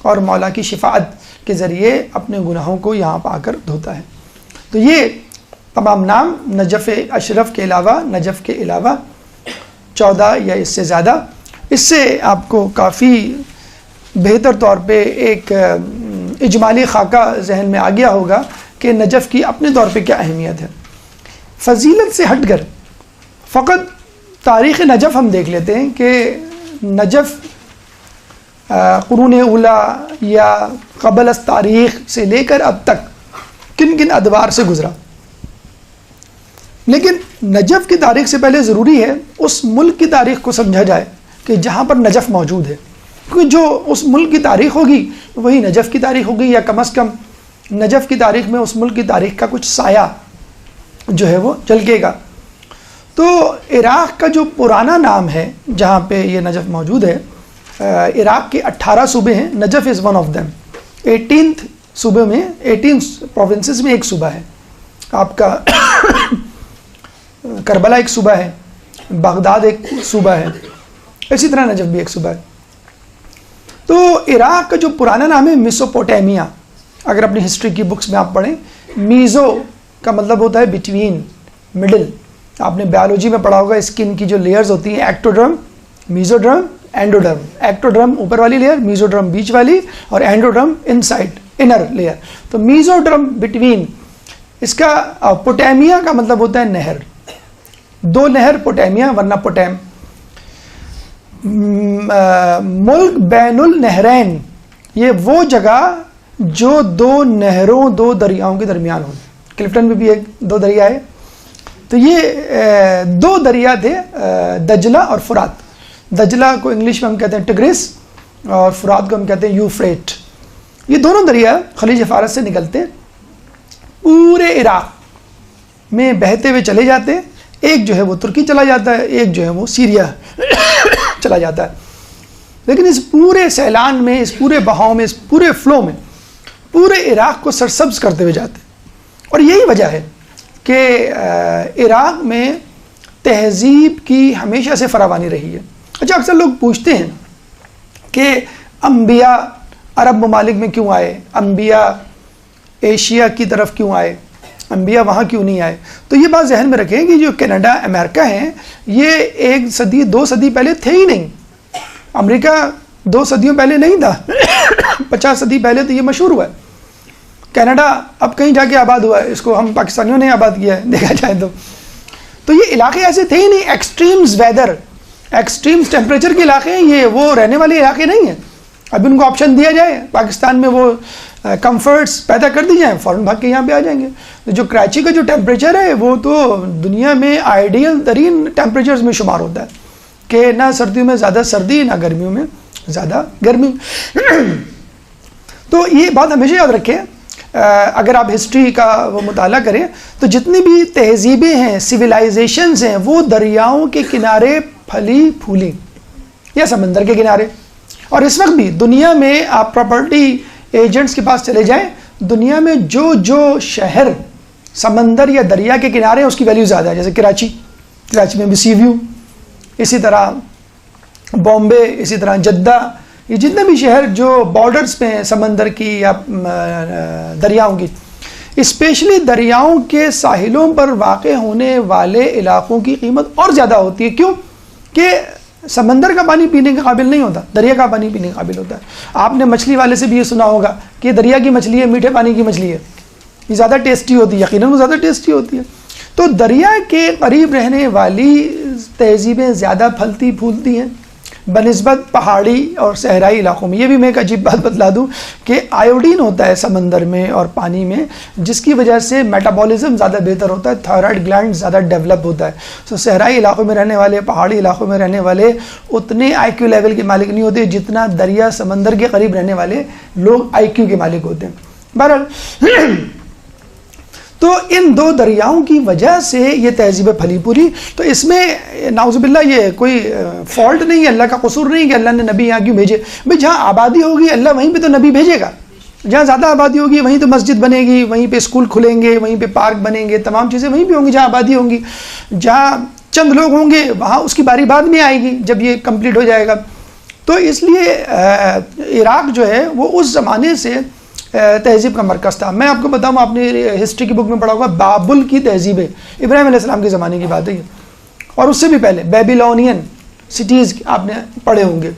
اور مولا کی شفاعت کے ذریعے اپنے گناہوں کو یہاں پہ آ کر دھوتا ہے. تو یہ تمام نام نجف اشرف کے علاوہ، نجف کے علاوہ 14 یا اس سے زیادہ. اس سے آپ کو کافی بہتر طور پہ ایک اجمالی خاکہ ذہن میں آ گیا ہوگا کہ نجف کی اپنے طور پہ کیا اہمیت ہے. فضیلت سے ہٹ کر فقط تاریخ نجف ہم دیکھ لیتے ہیں کہ نجف قرون اولا یا قبل از تاریخ سے لے کر اب تک کن کن ادوار سے گزرا. لیکن نجف کی تاریخ سے پہلے ضروری ہے اس ملک کی تاریخ کو سمجھا جائے کہ جہاں پر نجف موجود ہے، کیونکہ جو اس ملک کی تاریخ ہوگی وہی نجف کی تاریخ ہوگی، یا کم از کم نجف کی تاریخ میں اس ملک کی تاریخ کا کچھ سایہ جو ہے وہ جھلکے گا. تو عراق کا جو پرانا نام ہے جہاں پہ یہ نجف موجود ہے، عراق کے 18 صوبے ہیں، Najaf is one of them. 18 صوبے میں 18 پروونسز میں ایک صوبہ ہے. آپ کا کربلا ایک صوبہ ہے، بغداد ایک صوبہ ہے، اسی طرح نجف بھی ایک صوبہ ہے. تو عراق کا جو پرانا نام ہے میسوپوٹیمیا. اگر اپنی ہسٹری کی بکس میں آپ پڑھیں، میزو کا مطلب ہوتا ہے بٹوین، مڈل. آپ نے بیالوجی میں پڑھا ہوگا اسکن کی جو لیئرز ہوتی ہیں، ایکٹوڈرم، میزوڈرم، اینڈوڈرم. ایکٹوڈرم اوپر والی لیئر، میزوڈرم بیچ والی، اور اینڈوڈرم ان سائڈ انر لیئر. تو میزوڈرم بٹوین. اس کا پوٹیمیا کا مطلب ہوتا ہے نہر، دو نہر پوٹیمیا ورنہ پوٹیم. ملک بین النہرین، یہ وہ جگہ جو دو نہروں، دو دریاؤں کے درمیان ہو. کلفٹن میں بھی ایک دو دریا ہے. تو یہ دو دریا تھے، دجلہ اور فرات. دجلہ کو انگلش میں ہم کہتے ہیں ٹگریس اور فرات کو ہم کہتے ہیں یوفریٹ. یہ دونوں دریا خلیج فارس سے نکلتے پورے عراق میں بہتے ہوئے چلے جاتے. ایک جو ہے وہ ترکی چلا جاتا ہے، ایک جو ہے وہ سیریا چلا جاتا ہے. لیکن اس پورے سیلان میں، اس پورے بہاؤ میں، اس پورے فلو میں پورے عراق کو سرسبز کرتے ہوئے جاتے. اور یہی وجہ ہے کہ عراق میں تہذیب کی ہمیشہ سے فراوانی رہی ہے. اچھا، اکثر لوگ پوچھتے ہیں کہ انبیاء عرب ممالک میں کیوں آئے، انبیاء ایشیا کی طرف کیوں آئے، انبیاء وہاں کیوں نہیں آئے. تو یہ بات ذہن میں رکھیں کہ جو کینیڈا، امریکہ ہیں، یہ 1 صدی 2 صدی پہلے تھے ہی نہیں. امریکہ 2 صدیوں پہلے نہیں تھا. 50 صدی پہلے تو یہ مشہور ہوا ہے. کینیڈا اب کہیں جا کے آباد ہوا ہے، اس کو ہم پاکستانیوں نے آباد کیا ہے دیکھا جائے تو. تو یہ علاقے ایسے تھے ہی نہیں. ایکسٹریمز ویدر ایکسٹریمز ٹیمپریچر کے علاقے ہیں یہ، وہ رہنے والے علاقے نہیں ہیں. اب ان کو آپشن دیا جائے پاکستان میں، وہ کمفرٹس پیدا کر دی جائیں، فوراً بھاگ کے یہاں پہ آ جائیں گے. جو کراچی کا جو ٹیمپریچر ہے وہ تو دنیا میں آئیڈیل ترین ٹیمپریچرز میں شمار ہوتا ہے کہ نہ سردیوں میں زیادہ سردی نہ گرمیوں میں زیادہ گرمی. تو یہ بات ہمیشہ یاد رکھیں، اگر آپ ہسٹری کا وہ مطالعہ کریں تو جتنی بھی تہذیبیں ہیں، سویلائزیشنز ہیں، وہ دریاؤں کے کنارے پھلی پھولی یا سمندر کے کنارے. اور اس وقت بھی دنیا میں آپ پراپرٹی ایجنٹس کے پاس چلے جائیں، دنیا میں جو شہر سمندر یا دریا کے کنارے ہیں اس کی ویلیو زیادہ ہے. جیسے کراچی میں بھی سی ویو، اسی طرح بامبے، اسی طرح جدہ، یہ جتنے بھی شہر جو بارڈرز پہ ہیں سمندر کی یا دریاؤں کی، اسپیشلی دریاؤں کے ساحلوں پر واقع ہونے والے علاقوں کی قیمت اور زیادہ ہوتی ہے. کیوں؟ کہ سمندر کا پانی پینے کے قابل نہیں ہوتا، دریا کا پانی پینے کے قابل ہوتا ہے. آپ نے مچھلی والے سے بھی یہ سنا ہوگا کہ دریا کی مچھلی ہے، میٹھے پانی کی مچھلی ہے، یہ زیادہ ٹیسٹی ہوتی ہے، یقیناً وہ زیادہ ٹیسٹی ہوتی ہے. تو دریا کے قریب رہنے والی تہذیبیں زیادہ پھلتی پھولتی ہیں بنسبت پہاڑی اور صحرائی علاقوں میں. یہ بھی میں ایک عجیب بات بتلا دوں کہ آیوڈین ہوتا ہے سمندر میں اور پانی میں، جس کی وجہ سے میٹابولزم زیادہ بہتر ہوتا ہے، تھائرائڈ گلینڈ زیادہ ڈیولپ ہوتا ہے. تو صحرائی علاقوں میں رہنے والے، پہاڑی علاقوں میں رہنے والے اتنے آئی کیو لیول کے مالک نہیں ہوتے جتنا دریا سمندر کے قریب رہنے والے لوگ آئی کیو کے مالک ہوتے ہیں. بہرحال تو ان دو دریاؤں کی وجہ سے یہ تہذیب پھلی پوری. تو اس میں نعوذ باللہ یہ کوئی فالٹ نہیں ہے، اللہ کا قصور نہیں کہ اللہ نے نبی یہاں کیوں بھیجے. بھائی جہاں آبادی ہوگی اللہ وہیں پہ تو نبی بھیجے گا. جہاں زیادہ آبادی ہوگی وہیں تو مسجد بنے گی، وہیں پہ اسکول کھلیں گے، وہیں پہ پارک بنیں گے، تمام چیزیں وہیں پہ ہوں گی جہاں آبادی ہوں گی. جہاں چند لوگ ہوں گے وہاں اس کی باری بعد میں آئے گی جب یہ کمپلیٹ ہو جائے گا. تو اس لیے عراق جو ہے وہ اس زمانے سے تہذیب کا مرکز تھا. میں آپ کو بتاؤں، آپ نے ہسٹری کی بک میں پڑھا ہوگا بابل کی تہذیب ہے، ابراہیم علیہ السلام کے زمانے کی بات ہے یہ، اور اس سے بھی پہلے بیبیلونین سٹیز آپ نے پڑھے ہوں گے.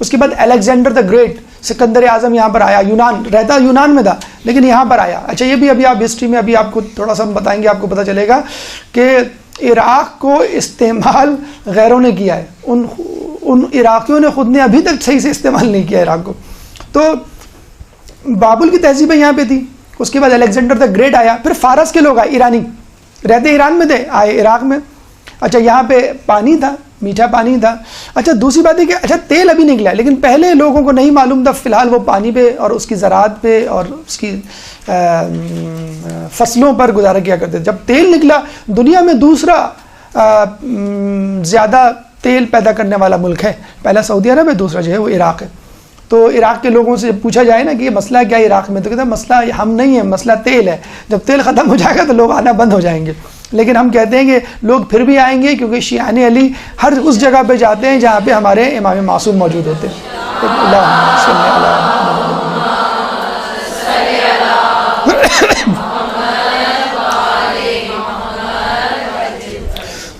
اس کے بعد الیگزینڈر دا گریٹ، سکندر اعظم یہاں پر آیا، یونان میں تھا لیکن یہاں پر آیا. اچھا یہ بھی ابھی آپ ہسٹری میں ابھی آپ کو تھوڑا سا ہم بتائیں گے، آپ کو پتہ چلے گا کہ عراق کو استعمال غیروں نے کیا ہے، ان عراقیوں نے خود نے ابھی تک صحیح سے استعمال نہیں کیا عراق کو. تو بابل کی تہذیب یہاں پہ تھی. اس کے بعد الیگزینڈر دا گریٹ آیا، پھر فارس کے لوگ آئے، ایرانی رہتے ایران میں تھے، آئے عراق میں. اچھا یہاں پہ پانی تھا، میٹھا پانی تھا. اچھا دوسری بات ہے کہ اچھا تیل ابھی نکلا ہے لیکن پہلے لوگوں کو نہیں معلوم تھا، فی الحال وہ پانی پہ اور اس کی زراعت پہ اور اس کی فصلوں پر گزارا کیا کرتے تھے. جب تیل نکلا، دنیا میں دوسرا زیادہ تیل پیدا کرنے والا ملک ہے، پہلا سعودی عرب ہے، دوسرا جو ہے وہ عراق ہے. تو عراق کے لوگوں سے پوچھا جائے نا کہ یہ مسئلہ کیا ہے عراق میں، تو کہتے ہیں مسئلہ ہم نہیں ہے، مسئلہ تیل ہے. جب تیل ختم ہو جائے گا تو لوگ آنا بند ہو جائیں گے. لیکن ہم کہتے ہیں کہ لوگ پھر بھی آئیں گے کیونکہ شیعان علی ہر اس جگہ پہ جاتے ہیں جہاں پہ ہمارے امام معصوم موجود ہوتے ہیں.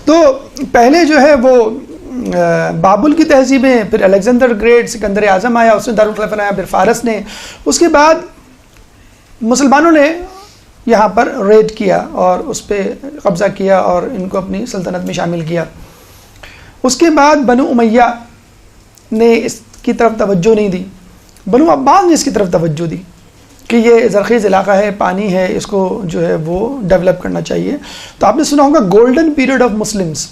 تو پہلے جو ہے وہ بابل کی تہذیبیں، پھر الیگزینڈر گریٹ، سکندر اعظم آیا، اس نے دارالخلافہ بنایا، پھر فارس نے، اس کے بعد مسلمانوں نے یہاں پر ریڈ کیا اور اس پہ قبضہ کیا اور ان کو اپنی سلطنت میں شامل کیا. اس کے بعد بنو امیہ نے اس کی طرف توجہ نہیں دی، بنو عباس نے اس کی طرف توجہ دی کہ یہ زرخیز علاقہ ہے، پانی ہے، اس کو جو ہے وہ ڈیولپ کرنا چاہیے. تو آپ نے سنا ہوگا گولڈن پیریڈ آف مسلمس،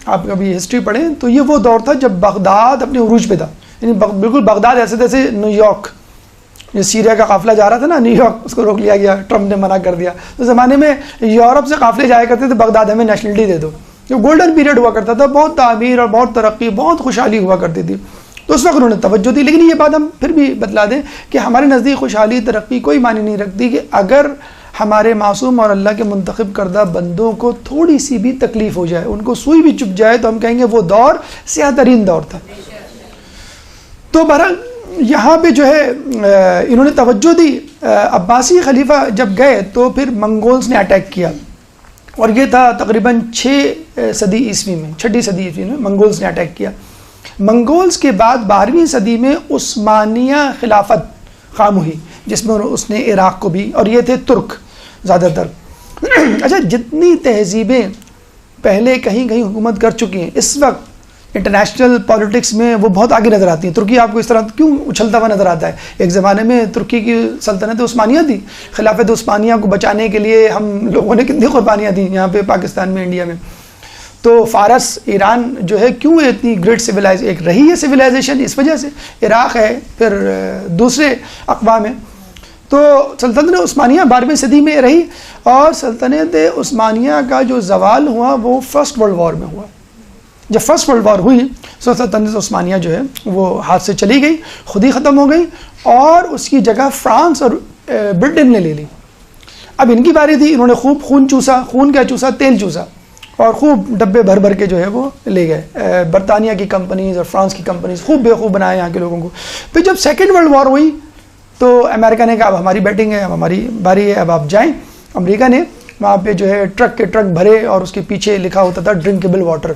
آپ کبھی ہسٹری پڑھیں تو یہ وہ دور تھا جب بغداد اپنے عروج پہ تھا. یعنی بالکل بغداد ایسے جیسے نیو یارک، یہ سیریا کا قافلہ جا رہا تھا نا نیو یارک، اس کو روک لیا گیا، ٹرمپ نے منع کر دیا. تو زمانے میں یورپ سے قافلے جایا کرتے تھے، بغداد ہمیں نیشنلٹی دے دو. جو گولڈن پیریڈ ہوا کرتا تھا، بہت تعمیر اور بہت ترقی، بہت خوشحالی ہوا کرتی تھی. تو اس وقت انہوں نے توجہ دی. لیکن یہ بات ہم پھر بھی بتلا دیں کہ ہمارے نزدیک خوشحالی ترقی کوئی معنی نہیں رکھتی کہ اگر ہمارے معصوم اور اللہ کے منتخب کردہ بندوں کو تھوڑی سی بھی تکلیف ہو جائے، ان کو سوئی بھی چپ جائے، تو ہم کہیں گے وہ دور سیاہ ترین دور تھا. تو بہرحال یہاں پہ جو ہے انہوں نے توجہ دی. عباسی خلیفہ جب گئے تو پھر منگولز نے اٹیک کیا، اور یہ تھا تقریباً 6 صدی عیسوی میں، 6 صدی عیسوی میں منگولز نے اٹیک کیا. منگولز کے بعد 12ویں صدی میں عثمانیہ خلافت قائم ہوئی، جس میں اس نے عراق کو بھی، اور یہ تھے ترک زیادہ تر. اچھا جتنی تہذیبیں پہلے کہیں کہیں حکومت کر چکی ہیں، اس وقت انٹرنیشنل پالیٹکس میں وہ بہت آگے نظر آتی ہیں. ترکی آپ کو اس طرح کیوں اچھلتا ہوا نظر آتا ہے؟ ایک زمانے میں ترکی کی سلطنت عثمانیہ تھی, خلافت عثمانیہ کو بچانے کے لیے ہم لوگوں نے کتنی قربانیاں دیں یہاں پہ پاکستان میں, انڈیا میں. تو فارس ایران جو ہے کیوں اتنی گریٹ ایک رہی ہے سویلائزیشن, اس وجہ سے. عراق ہے, پھر دوسرے اقوام ہیں. تو سلطنت عثمانیہ 12ویں صدی میں رہی, اور سلطنت عثمانیہ کا جو زوال ہوا وہ فرسٹ ورلڈ وار میں ہوا. جب فرسٹ ورلڈ وار ہوئی تو سلطنت عثمانیہ جو ہے وہ ہاتھ سے چلی گئی, خود ہی ختم ہو گئی, اور اس کی جگہ فرانس اور برٹن نے لے لی. اب ان کی باری تھی, انہوں نے خوب خون چوسا. خون کیا چوسا؟ تیل چوسا, اور خوب ڈبے بھر بھر کے جو ہے وہ لے گئے. برطانیہ کی کمپنیز اور فرانس کی کمپنیز خوب بے خوب بنائے یہاں کے لوگوں کو. پھر جب سیکنڈ ورلڈ وار ہوئی تو امریکہ نے کہا اب ہماری بیٹنگ ہے, اب ہماری باری ہے, اب آپ جائیں. امریکہ نے وہاں پہ جو ہے ٹرک کے ٹرک بھرے, اور اس کے پیچھے لکھا ہوتا تھا ڈرنکیبل واٹر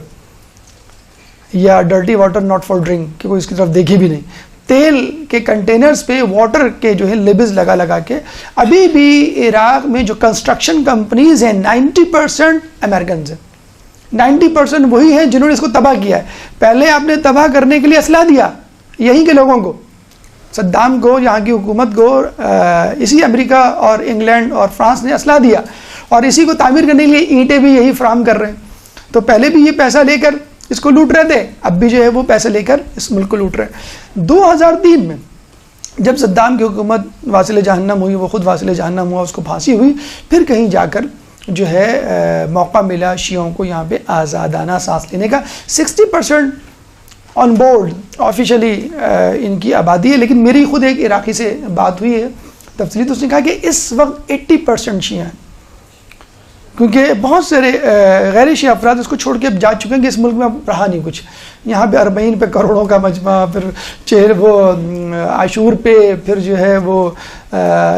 یا dirty water not for drink, کہ کوئی اس کی طرف دیکھی بھی نہیں. تیل کے کنٹینرز پہ واٹر کے جو ہے لیبلز لگا لگا کے. ابھی بھی عراق میں جو کنسٹرکشن کمپنیز ہیں 90% امریکنز ہیں, 90% وہی ہیں جنہوں نے اس کو تباہ کیا ہے. پہلے آپ نے تباہ کرنے کے لیے اسلحہ دیا یہیں کے لوگوں کو, صدام کو, یہاں کی حکومت کو, اسی امریکہ اور انگلینڈ اور فرانس نے اسلحہ دیا, اور اسی کو تعمیر کرنے کے لیے اینٹیں بھی یہی فراہم کر رہے ہیں. تو پہلے بھی یہ پیسہ لے کر اس کو لوٹ رہے تھے, اب بھی جو ہے وہ پیسے لے کر اس ملک کو لوٹ رہے ہیں. 2003 میں جب صدام کی حکومت واصل جہنم ہوئی, وہ خود واصل جہنم ہوا, اس کو پھانسی ہوئی, پھر کہیں جا کر جو ہے موقع ملا شیعوں کو یہاں پہ آزادانہ سانس لینے کا. 60% آن بورڈ آفیشلی ان کی آبادی ہے. لیکن میری خود ایک عراقی سے بات ہوئی ہے تفصیلی, تو اس نے کہا کہ اس وقت 80% شیعہ ہیں, کیونکہ بہت سارے غیر شیعہ افراد اس کو چھوڑ کے اب جا چکے ہیں کہ اس ملک میں اب رہا نہیں کچھ. یہاں پہ 40 پہ کروڑوں کا مجمع, پھر وہ عاشور پہ, پھر جو ہے وہ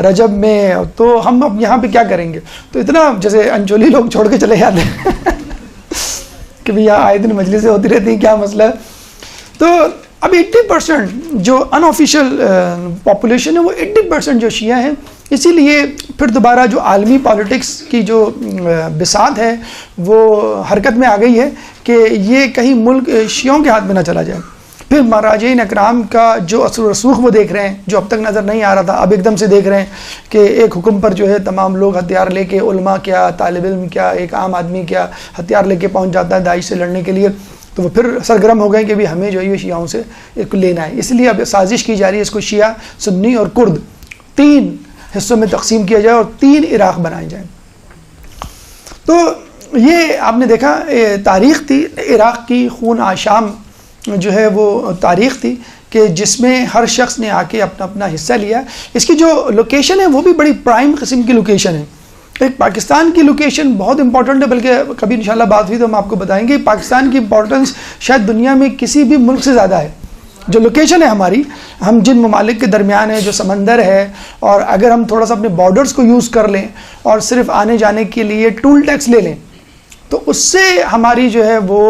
رجب میں, تو ہم اب یہاں پہ کیا کریں گے؟ تو اتنا جیسے انچولی لوگ چھوڑ کے چلے جاتے ہیں کہ بھی یہاں آئے دن مجلسیں ہوتی رہتی ہیں, کیا مسئلہ ہے. تو اب 80% جو ان آفیشیل پاپولیشن ہے وہ 80% جو شیعہ ہیں. اسی لیے پھر دوبارہ جو عالمی پالیٹکس کی جو بساط ہے وہ حرکت میں آ گئی ہے کہ یہ کہیں ملک شیعوں کے ہاتھ میں نہ چلا جائے. پھر مراجعین اکرام کا جو اثر و رسوخ وہ دیکھ رہے ہیں, جو اب تک نظر نہیں آ رہا تھا, اب ایک دم سے دیکھ رہے ہیں کہ ایک حکم پر جو ہے تمام لوگ ہتھیار لے کے, علماء کیا, طالب علم کیا, ایک عام آدمی کیا, ہتھیار لے کے پہنچ جاتا ہے داعش سے لڑنے کے لیے. تو وہ پھر سرگرم ہو گئے کہ بھی ہمیں جو ہے یہ شیعوں سے اس کو لینا ہے. اس لیے اب سازش کی جا رہی ہے اس کو شیعہ, سنی اور کرد 3 حصوں میں تقسیم کیا جائے اور 3 عراق بنائے جائیں. تو یہ آپ نے دیکھا تاریخ تھی عراق کی, خون آشام جو ہے وہ تاریخ تھی کہ جس میں ہر شخص نے آ کے اپنا اپنا حصہ لیا. اس کی جو لوکیشن ہے وہ بھی بڑی پرائم قسم کی لوکیشن ہے. ایک پاکستان کی لوکیشن بہت امپورٹنٹ ہے, بلکہ کبھی انشاءاللہ بات ہوئی تو ہم آپ کو بتائیں گے. پاکستان کی امپورٹنس شاید دنیا میں کسی بھی ملک سے زیادہ ہے. جو لوکیشن ہے ہماری, ہم جن ممالک کے درمیان ہے, جو سمندر ہے, اور اگر ہم تھوڑا سا اپنے بارڈرز کو یوز کر لیں اور صرف آنے جانے کے لیے ٹول ٹیکس لے لیں, تو اس سے ہماری جو ہے وہ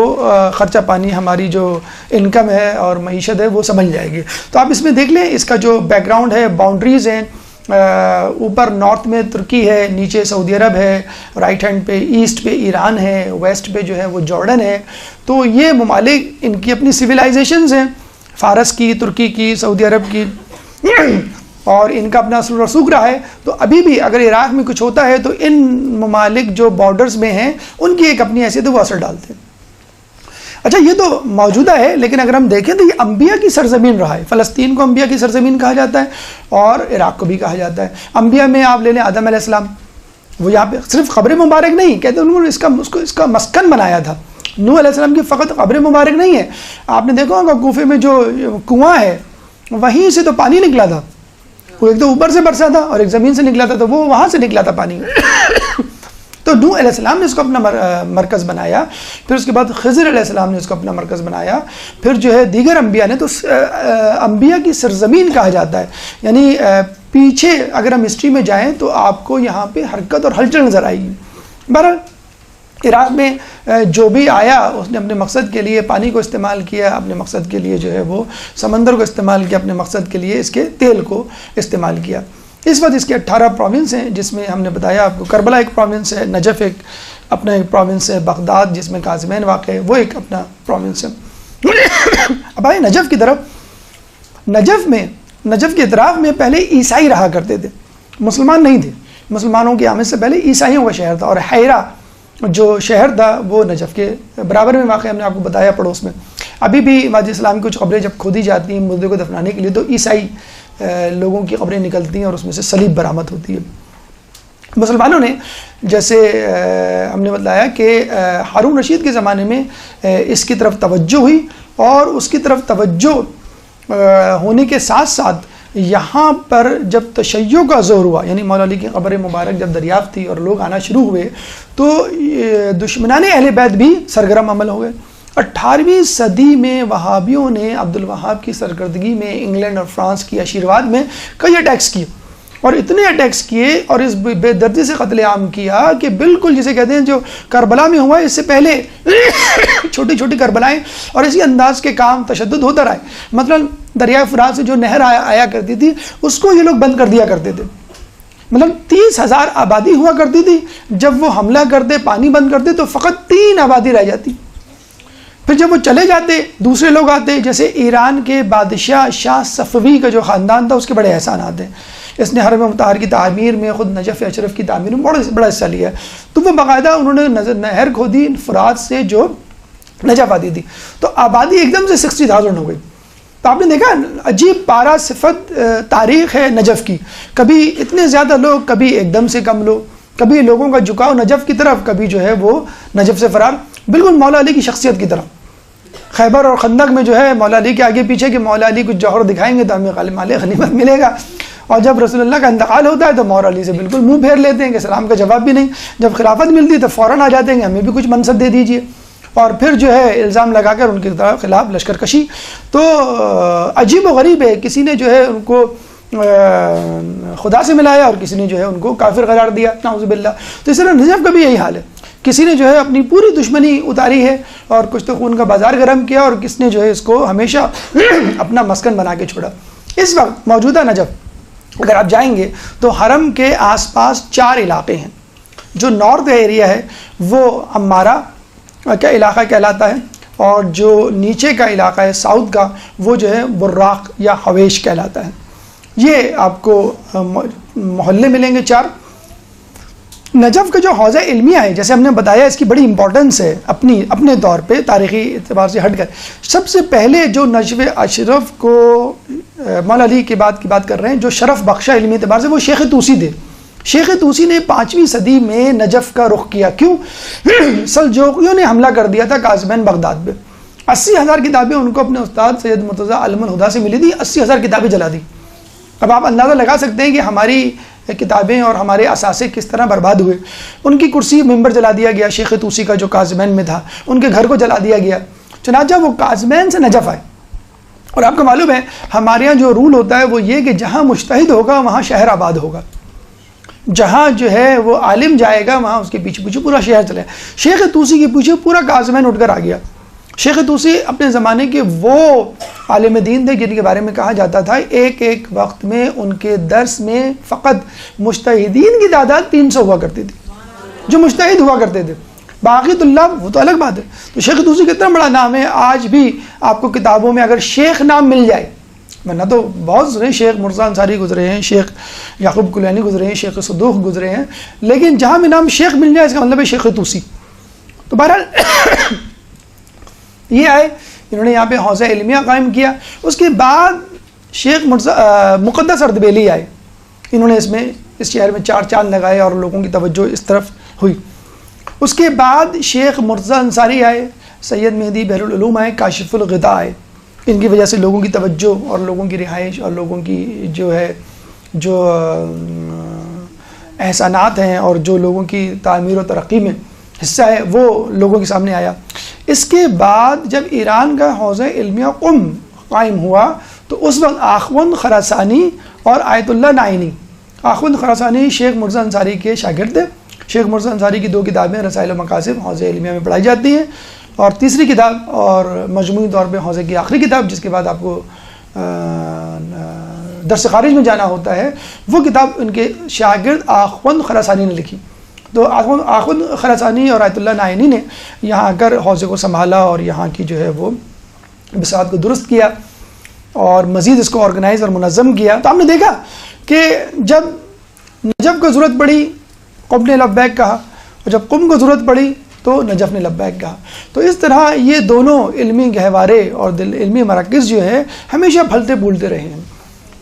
خرچہ پانی, ہماری جو انکم ہے اور معیشت ہے وہ سمجھ جائے گی. تو آپ اس میں دیکھ لیں اس کا جو بیک گراؤنڈ ہے, باؤنڈریز ہیں. اوپر نارتھ میں ترکی ہے, نیچے سعودی عرب ہے, رائٹ ہینڈ پہ ایسٹ پہ ایران ہے, ویسٹ پہ جو ہے وہ جارڈن ہے. تو یہ ممالک ان کی اپنی سویلائزیشنز ہیں, فارس کی, ترکی کی, سعودی عرب کی, اور ان کا اپنا اثر و رسوخ رہا ہے. تو ابھی بھی اگر عراق میں کچھ ہوتا ہے تو ان ممالک جو بارڈرز میں ہیں ان کی ایک اپنی حیثیت ہے, وہ اثر ڈالتے ہیں. اچھا یہ تو موجودہ ہے, لیکن اگر ہم دیکھیں تو یہ انبیاء کی سرزمین رہا ہے. فلسطین کو انبیاء کی سرزمین کہا جاتا ہے, اور عراق کو بھی کہا جاتا ہے. انبیاء میں آپ لے لیں آدم علیہ السلام, وہ یہاں پہ صرف قبر مبارک نہیں کہتے, انہوں نے اس کا مسکن بنایا تھا. نوح علیہ السلام کی فقط قبر مبارک نہیں ہے, آپ نے دیکھا ہوگا کوفے میں جو کنواں ہے وہیں سے تو پانی نکلا تھا. وہ ایک تو اوپر سے برسا تھا اور ایک زمین سے نکلا تھا, تو وہ وہاں سے نکلا تھا پانی. تو نوح علیہ السلام نے اس کو اپنا مرکز بنایا, پھر اس کے بعد خضر علیہ السلام نے اس کو اپنا مرکز بنایا, پھر جو ہے دیگر انبیاء نے. تو انبیاء کی سرزمین کہا جاتا ہے. یعنی پیچھے اگر ہم ہسٹری میں جائیں تو آپ کو یہاں پہ حرکت اور ہلچل نظر آئے گی. بہرحال عراق میں جو بھی آیا اس نے اپنے مقصد کے لیے پانی کو استعمال کیا, اپنے مقصد کے لیے جو ہے وہ سمندر کو استعمال کیا, اپنے مقصد کے لیے اس کے تیل کو استعمال کیا. اس وقت اس کے 18 پروونس ہیں, جس میں ہم نے بتایا آپ کو کربلا ایک پروونس ہے, نجف ایک اپنا ایک پروونس ہے, بغداد جس میں قاسمین واقع ہے وہ ایک اپنا پروونس ہے. اب آئے نجف کی طرف. نجف کے اطراف میں پہلے عیسائی رہا کرتے تھے, مسلمان نہیں تھے. مسلمانوں کی آمد سے پہلے عیسائیوں کا شہر تھا, اور حیرہ جو شہر تھا وہ نجف کے برابر میں واقع, ہم نے آپ کو بتایا پڑوس میں. ابھی بھی وادی اسلام کی کچھ قبریں جب کھودی جاتی ہیں مردے کو دفنانے کے لیے تو عیسائی لوگوں کی قبریں نکلتی ہیں اور اس میں سے صلیب برآمد ہوتی ہے. مسلمانوں نے جیسے ہم نے بتایا کہ ہارون رشید کے زمانے میں اس کی طرف توجہ ہوئی, اور اس کی طرف توجہ ہونے کے ساتھ ساتھ یہاں پر جب تشیع کا زور ہوا, یعنی مولا علی کی قبر مبارک جب دریافت تھی اور لوگ آنا شروع ہوئے تو دشمنان اہل بیت بھی سرگرم عمل ہو گئے. 18ویں صدی میں وہابیوں نے عبد الوہاب کی سرکردگی میں انگلینڈ اور فرانس کی آشیرواد میں کئی اٹیکس کیے, اور اتنے اٹیکس کیے اور اس بے دردی سے قتل عام کیا کہ بالکل جسے کہتے ہیں جو کربلا میں ہوا اس سے پہلے چھوٹی چھوٹی کربلائیں اور اسی انداز کے کام تشدد ہوتا رہے. مثلا دریائے فرات سے جو نہر آیا کرتی تھی اس کو یہ لوگ بند کر دیا کرتے تھے. مطلب 30,000 آبادی ہوا کرتی تھی, جب وہ حملہ کرتے پانی بند کرتے تو فقط 3 آبادی رہ جاتی. پھر جب وہ چلے جاتے دوسرے لوگ آتے, جیسے ایران کے بادشاہ شاہ صفوی کا جو خاندان تھا اس کے بڑے احسانات ہیں. اس نے حرم مطہر کی تعمیر میں, خود نجف اشرف کی تعمیر میں بڑا حصہ لیا ہے. تو وہ باقاعدہ انہوں نے نہر کھودی فرات سے جو نجف آتی تھی, تو آبادی ایک دم سے 60,000 ہو گئی. تو آپ نے دیکھا عجیب پارا صفت تاریخ ہے نجف کی, کبھی اتنے زیادہ لوگ, کبھی ایک دم سے کم لوگ, کبھی لوگوں کا جھکاؤ نجف کی طرف, کبھی جو ہے وہ نجف سے فرار, بالکل مولا علی کی شخصیت کی طرف. خیبر اور خندق میں جو ہے مولا علی کے آگے پیچھے کہ مولا علی کچھ جوہر دکھائیں گے تو ہمیں مال غنیمت ملے گا, اور جب رسول اللہ کا انتقال ہوتا ہے تو مولا علی سے بالکل منہ پھیر لیتے ہیں کہ سلام کا جواب بھی نہیں. جب خلافت ملتی تو فوراً آ جاتے ہیں کہ ہمیں بھی کچھ منصب دے دیجیے, اور پھر جو ہے الزام لگا کر ان کے خلاف لشکر کشی. تو عجیب و غریب ہے, کسی نے جو ہے ان کو خدا سے ملایا اور کسی نے جو ہے ان کو کافر قرار دیا, نعوذ باللہ. تو اس طرح نجف کا بھی یہی حال ہے, کسی نے جو ہے اپنی پوری دشمنی اتاری ہے اور کچھ تو خون کا بازار گرم کیا, اور کس نے جو ہے اس کو ہمیشہ اپنا مسکن بنا کے چھوڑا. اس وقت موجودہ نجف اگر آپ جائیں گے تو حرم کے آس پاس 4 علاقے ہیں. جو نارتھ ایریا ہے وہ عمارہ کا علاقہ کہلاتا ہے, اور جو نیچے کا علاقہ ہے ساؤتھ کا وہ جو ہے براق یا حویش کہلاتا ہے. یہ آپ کو محلے ملیں گے 4. نجف کا جو حوضہ علمیہ ہے, جیسے ہم نے بتایا اس کی بڑی امپورٹنس ہے اپنے طور پہ تاریخی اعتبار سے ہٹ کر. سب سے پہلے جو نجف اشرف کو مولا علی کے بعد کی بات کر رہے ہیں, جو شرف بخشا علمی اعتبار سے, وہ شیخ طوسی تھے. شیخ طوسی نے 5ویں صدی میں نجف کا رخ کیا. کیوں؟ سلجوقیوں نے حملہ کر دیا تھا قازمین بغداد پہ. 80,000 کتابیں ان کو اپنے استاد سید مرتضیٰ علم الہدا سے ملی تھی, 80,000 کتابیں جلا دی. اب آپ اندازہ لگا سکتے ہیں کہ ہماری کتابیں اور ہمارے اثاثے کس طرح برباد ہوئے. ان کی کرسی ممبر جلا دیا گیا شیخ طوسی کا جو قازمین میں تھا, ان کے گھر کو جلا دیا گیا. چنانچہ وہ قازمین سے نجف آئے. اور آپ کو معلوم ہے ہمارے یہاں جو رول ہوتا ہے وہ یہ کہ جہاں مجتہد ہوگا وہاں شہر آباد ہوگا, جہاں جو ہے وہ عالم جائے گا وہاں اس کے پیچھے پیچھے پورا شہر چلے. شیخ طوسی کے پیچھے پورا قازمین اٹھ کر آ گیا. شیخ طوسی اپنے زمانے کے وہ عالم دین تھے جن کے بارے میں کہا جاتا تھا ایک ایک وقت میں ان کے درس میں فقط مجتہدین کی تعداد 300 ہوا کرتی تھی, جو مجتہد ہوا کرتے تھے. باقی طلاب وہ تو الگ بات ہے. تو شیخ طوسی کتنا بڑا نام ہے, آج بھی آپ کو کتابوں میں اگر شیخ نام مل جائے, ورنہ تو بہت سے شیخ مرزا انصاری گزرے ہیں, شیخ یعقوب کلینی گزرے ہیں, شیخ صدوق گزرے ہیں, لیکن جہاں بھی نام شیخ مل جائے اس کا مطلب ہے شیخ طوسی. تو بہرحال یہ آئے, انہوں نے یہاں پہ حوضہ علمیہ قائم کیا. اس کے بعد شیخ مقدس اردبیلی آئے, انہوں نے اس شہر میں 4 چاند لگائے اور لوگوں کی توجہ اس طرف ہوئی. اس کے بعد شیخ مرزا انصاری آئے, سید مہدی بحر العلوم آئے, کاشف الغطا آئے. ان کی وجہ سے لوگوں کی توجہ اور لوگوں کی رہائش اور لوگوں کی جو احسانات ہیں اور جو لوگوں کی تعمیر و ترقی میں حصہ ہے وہ لوگوں کے سامنے آیا. اس کے بعد جب ایران کا حوضہ علمیہ قم قائم ہوا تو اس وقت آخوند خراسانی اور آیت اللہ نائینی, آخوند خراسانی شیخ مرزا انصاری کے شاگرد تھے. شیخ مرزا انصاری کی 2 کتابیں رسائل و مقاصد حوضہ علمیہ میں پڑھائی جاتی ہیں, اور تیسری کتاب اور مجموعی طور پہ حوضے کی آخری کتاب جس کے بعد آپ کو درس خارج میں جانا ہوتا ہے, وہ کتاب ان کے شاگرد آخوند خراسانی نے لکھی. تو آخوند خراسانی اور آیت اللہ نائینی نے یہاں آ کر حوضے کو سنبھالا اور یہاں کی جو ہے وہ بساط کو درست کیا اور مزید اس کو آرگنائز اور منظم کیا. تو ہم نے دیکھا کہ جب نجف کو ضرورت پڑی قم نے لبیک کہا، اور جب قم کو ضرورت پڑی تو نجف نے لبیک کہا. تو اس طرح یہ دونوں علمی گہوارے اور علمی مراکز جو ہے ہمیشہ پھلتے پھولتے رہے ہیں.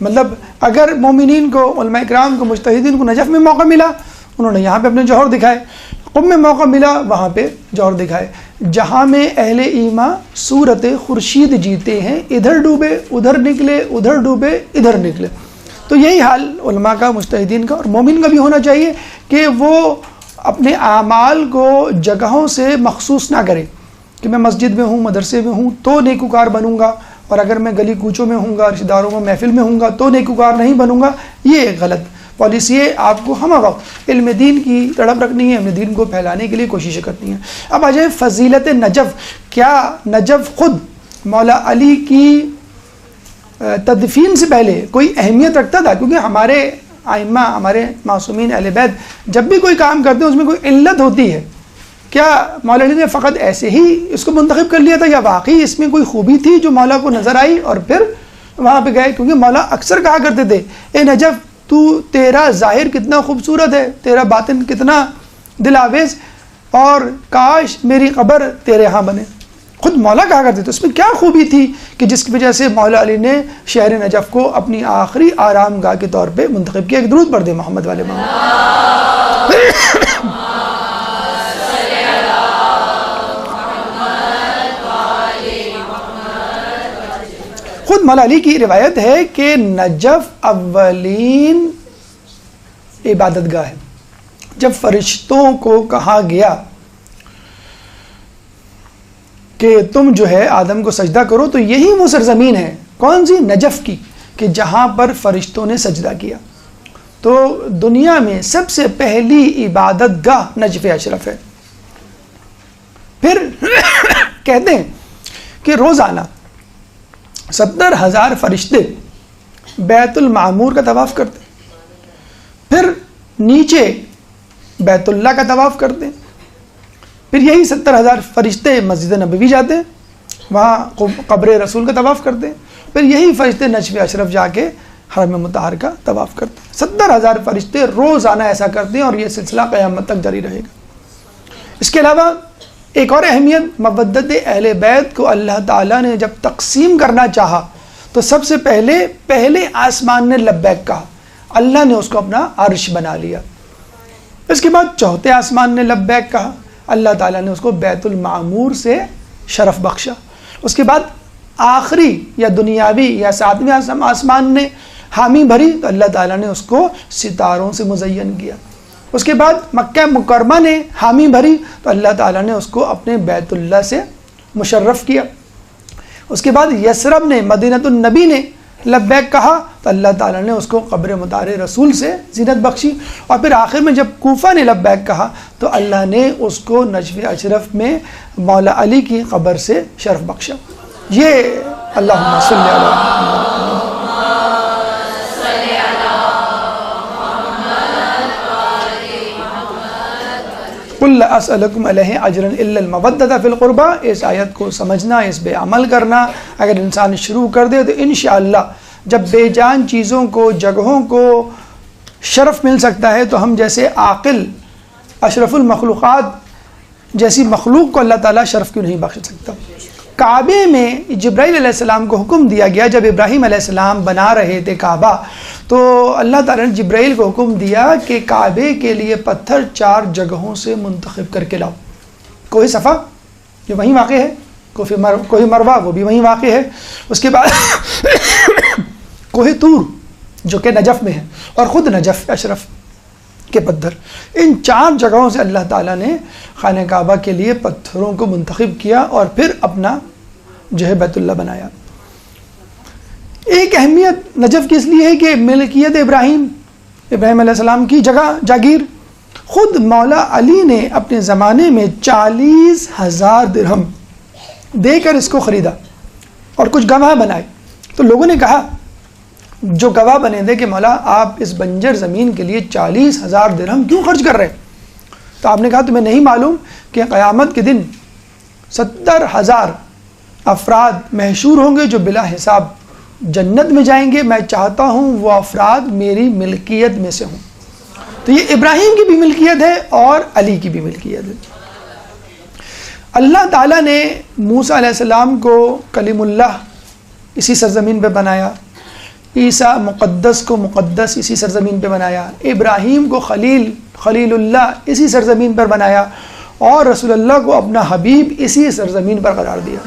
مطلب اگر مومنین کو، علماء کرام کو، مجتہدین کو نجف میں موقع ملا، انہوں نے یہاں پہ اپنے جوہر دکھائے. قم میں موقع ملا، وہاں پہ جوہر دکھائے. جہاں میں اہل ایمان صورت خورشید جیتے ہیں، ادھر ڈوبے ادھر نکلے، ادھر ڈوبے ادھر نکلے. تو یہی حال علماء کا، مجتہدین کا اور مومن کا بھی ہونا چاہیے کہ وہ اپنے اعمال کو جگہوں سے مخصوص نہ کرے کہ میں مسجد میں ہوں، مدرسے میں ہوں تو نیکوکار بنوں گا، اور اگر میں گلی کوچوں میں ہوں گا، رشتہ داروں میں محفل میں ہوں گا تو نیکوکار نہیں بنوں گا. یہ ایک غلط پالیسی ہے. آپ کو ہمہ وقت علم دین کی تڑپ رکھنی ہے، علم دین کو پھیلانے کے لیے کوششیں کرنی ہیں. اب آ جائے فضیلت نجف. کیا نجف خود مولا علی کی تدفین سے پہلے کوئی اہمیت رکھتا تھا؟ کیونکہ ہمارے ائمہ، ہمارے معصومین اہل بیت جب بھی کوئی کام کرتے ہیں اس میں کوئی علت ہوتی ہے. کیا مولا علی نے فقط ایسے ہی اس کو منتخب کر لیا تھا، یا واقعی اس میں کوئی خوبی تھی جو مولا کو نظر آئی اور پھر وہاں پہ گئے؟ کیونکہ مولا اکثر کہا کرتے تھے اے نجف تو تیرا ظاہر کتنا خوبصورت ہے، تیرا باطن کتنا دل آویز، اور کاش میری قبر تیرے ہاں بنے. خود مولا کہا کرتے تھے. اس میں کیا خوبی تھی کہ جس کی وجہ سے مولا علی نے شہر نجف کو اپنی آخری آرام گاہ کے طور پہ منتخب کیا؟ ایک درود پڑھ دیں محمد والے محمد. خود مولا علی کی روایت ہے کہ نجف اولین عبادت گاہ ہے. جب فرشتوں کو کہا گیا کہ تم جو ہے آدم کو سجدہ کرو، تو یہی وہ سرزمین ہے، کون سی؟ نجف کی، کہ جہاں پر فرشتوں نے سجدہ کیا. تو دنیا میں سب سے پہلی عبادت گاہ نجف اشرف ہے. پھر کہتے ہیں کہ روزانہ 70,000 فرشتے بیت المعمور کا طواف کرتے، پھر نیچے بیت اللہ کا طواف کرتے ہیں، پھر یہی 70,000 فرشتے مسجد نبوی جاتے ہیں، وہاں قبر رسول کا طواف کرتے ہیں، پھر یہی فرشتے نجف اشرف جا کے حرم مطہر کا طواف کرتے ہیں. 70,000 فرشتے روزانہ ایسا کرتے ہیں، اور یہ سلسلہ قیامت تک جاری رہے گا. اس کے علاوہ ایک اور اہمیت، مودت اہل بیت کو اللہ تعالیٰ نے جب تقسیم کرنا چاہا تو سب سے پہلے آسمان نے لبیک کہا، اللہ نے اس کو اپنا عرش بنا لیا. اس کے بعد چوتھے آسمان نے لبیک کہا، اللہ تعالیٰ نے اس کو بیت المعمور سے شرف بخشا. اس کے بعد آخری یا دنیاوی یا 7ویں آسمان نے حامی بھری تو اللہ تعالیٰ نے اس کو ستاروں سے مزین کیا. اس کے بعد مکہ مکرمہ نے حامی بھری تو اللہ تعالیٰ نے اس کو اپنے بیت اللہ سے مشرف کیا. اس کے بعد یثرب نے، مدینۃ النبی نے لبیک کہا تو اللہ تعالیٰ نے اس کو قبر مطہر رسول سے زینت بخشی. اور پھر آخر میں جب کوفہ نے لبیک کہا تو اللہ نے اس کو نجف اشرف میں مولا علی کی قبر سے شرف بخشا. یہ اللہم صلی علی محمد. قل لا اسألکم علیہ اجرا الا المودۃ فی القربى. اس آیت کو سمجھنا، اس پہ عمل کرنا اگر انسان شروع کر دے تو انشاءاللہ جب بے جان چیزوں کو، جگہوں کو شرف مل سکتا ہے تو ہم جیسے عاقل اشرف المخلوقات جیسی مخلوق کو اللہ تعالیٰ شرف کیوں نہیں بخش سکتا. کعبے میں جبرائیل علیہ السلام کو حکم دیا گیا، جب ابراہیم علیہ السلام بنا رہے تھے کعبہ تو اللہ تعالیٰ نے جبرائیل کو حکم دیا کہ کعبے کے لیے پتھر 4 جگہوں سے منتخب کر کے لاؤ. کوہ صفا جو وہیں واقع ہے، کوہ مروہ وہ بھی وہیں واقع ہے، اس کے بعد کوہ طور جو کہ نجف میں ہے، اور خود نجف اشرف کے پتھر. ان 4 جگہوں سے اللہ تعالیٰ نے خانہ کعبہ کے لیے پتھروں کو منتخب کیا اور پھر اپنا جو ہے بیت اللہ بنایا. ایک اہمیت نجف کی اس لیے ہے کہ ملکیت ابراہیم علیہ السلام کی جگہ جاگیر. خود مولا علی نے اپنے زمانے میں 40,000 درہم دے کر اس کو خریدا اور کچھ گواہ بنائے. تو لوگوں نے کہا، جو گواہ بنے تھے کہ مولا آپ اس بنجر زمین کے لیے 40,000 درہم کیوں خرچ کر رہے ہیں؟ تو آپ نے کہا تمہیں نہیں معلوم کہ قیامت کے دن 70,000 افراد محشور ہوں گے جو بلا حساب جنت میں جائیں گے، میں چاہتا ہوں وہ افراد میری ملکیت میں سے ہوں۔ تو یہ ابراہیم کی بھی ملکیت ہے اور علی کی بھی ملکیت ہے۔ اللہ تعالیٰ نے موسیٰ علیہ السلام کو کلیم اللہ اسی سرزمین پہ بنایا، عیسیٰ مقدس کو مقدس اسی سرزمین پہ بنایا، ابراہیم کو خلیل اللہ اسی سرزمین پر بنایا، اور رسول اللہ کو اپنا حبیب اسی سرزمین پر قرار دیا۔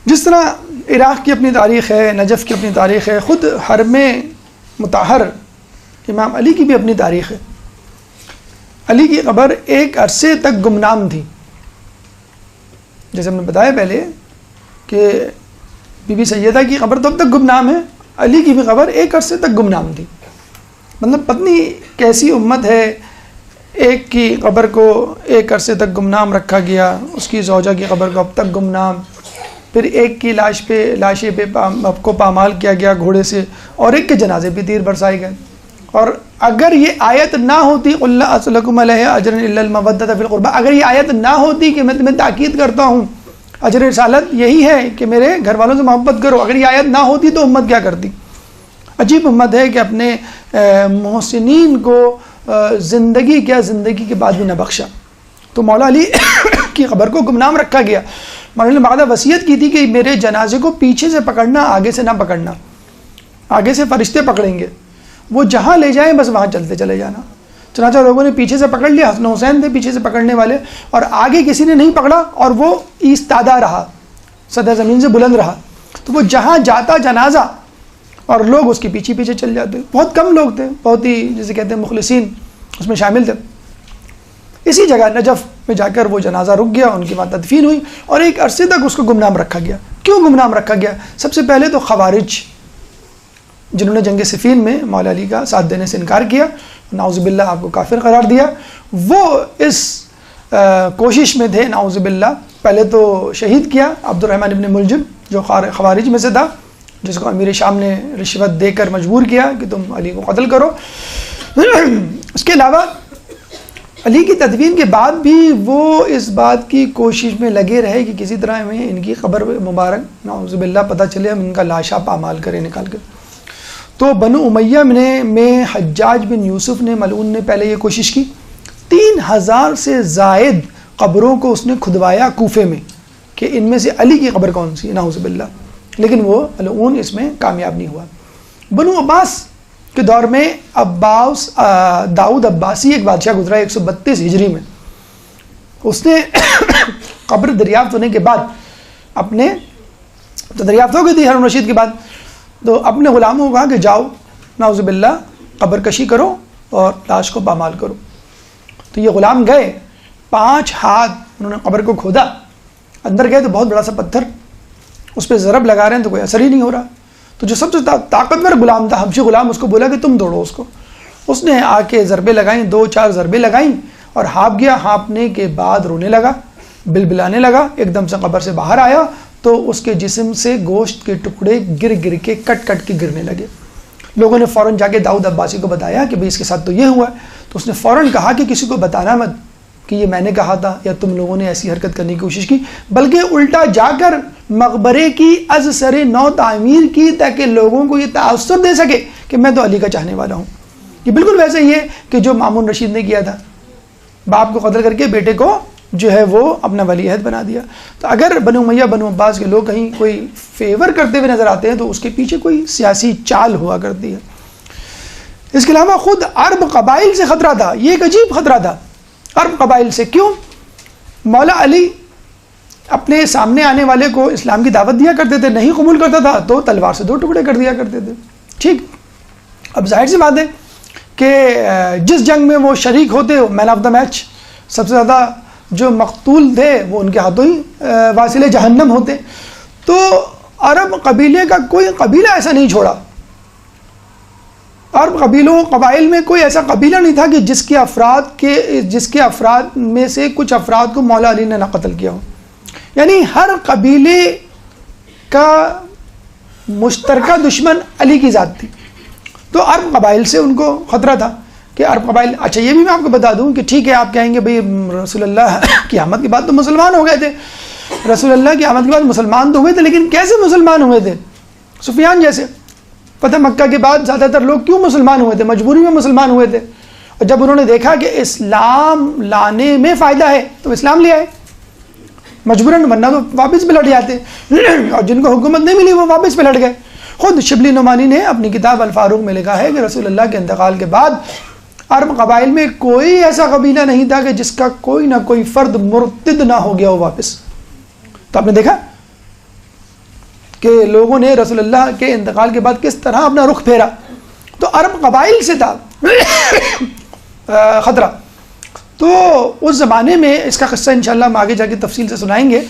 جس طرح عراق کی اپنی تاریخ ہے، نجف کی اپنی تاریخ ہے، خود حرم مطہر امام علی کی بھی اپنی تاریخ ہے۔ علی کی قبر ایک عرصے تک گمنام تھی، جیسے ہم نے بتایا پہلے کہ بی بی سیدہ کی قبر تو اب تک گمنام ہے، علی کی بھی قبر ایک عرصے تک گمنام تھی۔ مطلب پتنی کیسی امت ہے، ایک کی قبر کو ایک عرصے تک گمنام رکھا گیا، اس کی زوجہ کی قبر کو اب تک گمنام، پھر ایک کی لاشیں پہ کو پامال کیا گیا گھوڑے سے، اور ایک کے جنازے پہ تیر برسائے گئے۔ اور اگر یہ آیت نہ ہوتی قُلْ لَا أَسْأَلُكُمْ عَلَيْهِ أَجْرًا إِلَّا الْمَوَدَّةَ فِي الْقُرْبَى، اگر یہ آیت نہ ہوتی کہ میں تمہیں تاکید کرتا ہوں، اجر رسالت یہی ہے کہ میرے گھر والوں سے محبت کرو، اگر یہ آیت نہ ہوتی تو امت کیا کرتی؟ عجیب امت ہے کہ اپنے محسنین کو زندگی زندگی کے بعد بھی نہ بخشا۔ تو مولا علی کی قبر کو گمنام رکھا گیا۔ مولانا نے بعد وصیت کی تھی کہ میرے جنازے کو پیچھے سے پکڑنا، آگے سے نہ پکڑنا، آگے سے فرشتے پکڑیں گے، وہ جہاں لے جائیں بس وہاں چلتے چلے جانا۔ چنانچہ لوگوں نے پیچھے سے پکڑ لیا، حسن حسین تھے پیچھے سے پکڑنے والے، اور آگے کسی نے نہیں پکڑا اور وہ ایستادہ رہا، صدر زمین سے بلند رہا۔ تو وہ جہاں جاتا جنازہ اور لوگ اس کے پیچھے پیچھے چل جاتے۔ بہت کم لوگ تھے، بہت ہی جسے کہتے ہیں مخلصین اس میں شامل تھے۔ اسی جگہ نجف میں جا کر وہ جنازہ رک گیا، ان کی وہاں تدفین ہوئی، اور ایک عرصے تک اس کو گمنام رکھا گیا۔ کیوں گمنام رکھا گیا؟ سب سے پہلے تو خوارج، جنہوں نے جنگ صفین میں مولا علی کا ساتھ دینے سے انکار کیا، نعوذ باللہ آپ کو کافر قرار دیا، وہ اس کوشش میں تھے نعوذ باللہ۔ پہلے تو شہید کیا عبد الرحمن ابن ملجم جو خوارج میں سے تھا، جس کو امیر شام نے رشوت دے کر مجبور کیا کہ تم علی کو قتل کرو۔ اس کے علاوہ علی کی تدفین کے بعد بھی وہ اس بات کی کوشش میں لگے رہے کہ کسی طرح ہمیں ان کی قبر مبارک نعوذ باللہ پتہ چلے، ہم ان کا لاشا پامال کریں نکال کر۔ تو بنو امیہ میں حجاج بن یوسف نے ملعون نے پہلے یہ کوشش کی، 3000 سے زائد قبروں کو اس نے کھدوایا کوفے میں کہ ان میں سے علی کی قبر کون سی ہے نعوذ باللہ، لیکن وہ ملعون اس میں کامیاب نہیں ہوا۔ بنو عباس کے دور میں داؤد عباسی ایک بادشاہ گزرا 132 ہجری میں، اس نے قبر دریافت ہونے کے بعد تو دریافت ہو گئی تھی ہارون رشید کے بعد، تو اپنے غلاموں کو کہا کہ جاؤ نعوذ باللہ قبر کشی کرو اور لاش کو پامال کرو۔ تو یہ غلام گئے، 5 ہاتھ انہوں نے قبر کو کھودا، اندر گئے تو بہت بڑا سا پتھر، اس پہ ضرب لگا رہے ہیں تو کوئی اثر ہی نہیں ہو رہا۔ تو جو سب سے طاقتور غلام تھا حبشی غلام، اس کو بولا کہ تم توڑو اس کو۔ اس نے آ کے ضربیں لگائیں، 2-4 ضربیں لگائیں اور ہانپ گیا۔ ہانپنے کے بعد رونے لگا، بلبلانے لگا، ایک دم سے قبر سے باہر آیا تو اس کے جسم سے گوشت کے ٹکڑے گر کے کٹ کے گرنے لگے۔ لوگوں نے فوراً جا کے داؤد عباسی کو بتایا کہ بھئی اس کے ساتھ تو یہ ہوا ہے۔ تو اس نے فوراً کہا کہ کسی کو بتانا مت کہ یہ میں نے کہا تھا یا تم لوگوں نے ایسی حرکت کرنے کی کوشش کی، بلکہ الٹا جا کر مقبرے کی از سر نو تعمیر کی تاکہ لوگوں کو یہ تاثر دے سکے کہ میں تو علی کا چاہنے والا ہوں۔ یہ بالکل ویسے ہی ہے کہ جو مامون رشید نے کیا تھا، باپ کو قتل کر کے بیٹے کو جو ہے وہ اپنا ولی عہد بنا دیا۔ تو اگر بنو امیہ بنو عباس کے لوگ کہیں کوئی فیور کرتے ہوئے نظر آتے ہیں تو اس کے پیچھے کوئی سیاسی چال ہوا کرتی ہے۔ اس کے علاوہ خود عرب قبائل سے خطرہ تھا، یہ ایک عجیب خطرہ تھا عرب قبائل سے۔ کیوں؟ مولا علی اپنے سامنے آنے والے کو اسلام کی دعوت دیا کرتے تھے، نہیں قبول کرتا تھا تو تلوار سے 2 ٹکڑے کر دیا کرتے تھے۔ ٹھیک، اب ظاہر سی بات ہے کہ جس جنگ میں وہ شریک ہوتے، مین آف دا میچ، سب سے زیادہ جو مقتول تھے وہ ان کے ہاتھوں ہی واصل جہنم ہوتے۔ تو عرب قبیلے کا کوئی قبیلہ ایسا نہیں چھوڑا، عرب قبائل میں کوئی ایسا قبیلہ نہیں تھا کہ جس کے افراد میں سے کچھ افراد کو مولا علی نے نہ قتل کیا ہو۔ یعنی ہر قبیلے کا مشترکہ دشمن علی کی ذات تھی۔ تو عرب قبائل سے ان کو خطرہ تھا کہ عرب قبائل، اچھا یہ بھی میں آپ کو بتا دوں کہ ٹھیک ہے آپ کہیں گے بھئی رسول اللہ کی آمد کے بعد تو مسلمان ہو گئے تھے، رسول اللہ کی آمد کے بعد مسلمان تو ہوئے تھے، لیکن کیسے مسلمان ہوئے تھے؟ سفیان جیسے فتح مکہ کے بعد زیادہ تر لوگ کیوں مسلمان ہوئے تھے؟ مجبوری میں مسلمان ہوئے تھے، اور جب انہوں نے دیکھا کہ اسلام لانے میں فائدہ ہے تو اسلام لے آئے مجبوراً، ورنہ تو واپس پلٹ جاتے، اور جن کو حکومت نہیں ملی وہ واپس پلٹ گئے۔ خود شبلی نعمانی نے اپنی کتاب الفاروق میں لکھا ہے کہ رسول اللہ کے انتقال کے بعد عرب قبائل میں کوئی ایسا قبیلہ نہیں تھا کہ جس کا کوئی نہ کوئی فرد مرتد نہ ہو گیا ہو واپس۔ تو آپ نے دیکھا کہ لوگوں نے رسول اللہ کے انتقال کے بعد کس طرح اپنا رخ پھیرا، تو عرب قبائل سے تھا خطرہ۔ تو اس زمانے میں اس کا قصہ انشاءاللہ ہم آگے جا کے تفصیل سے سنائیں گے،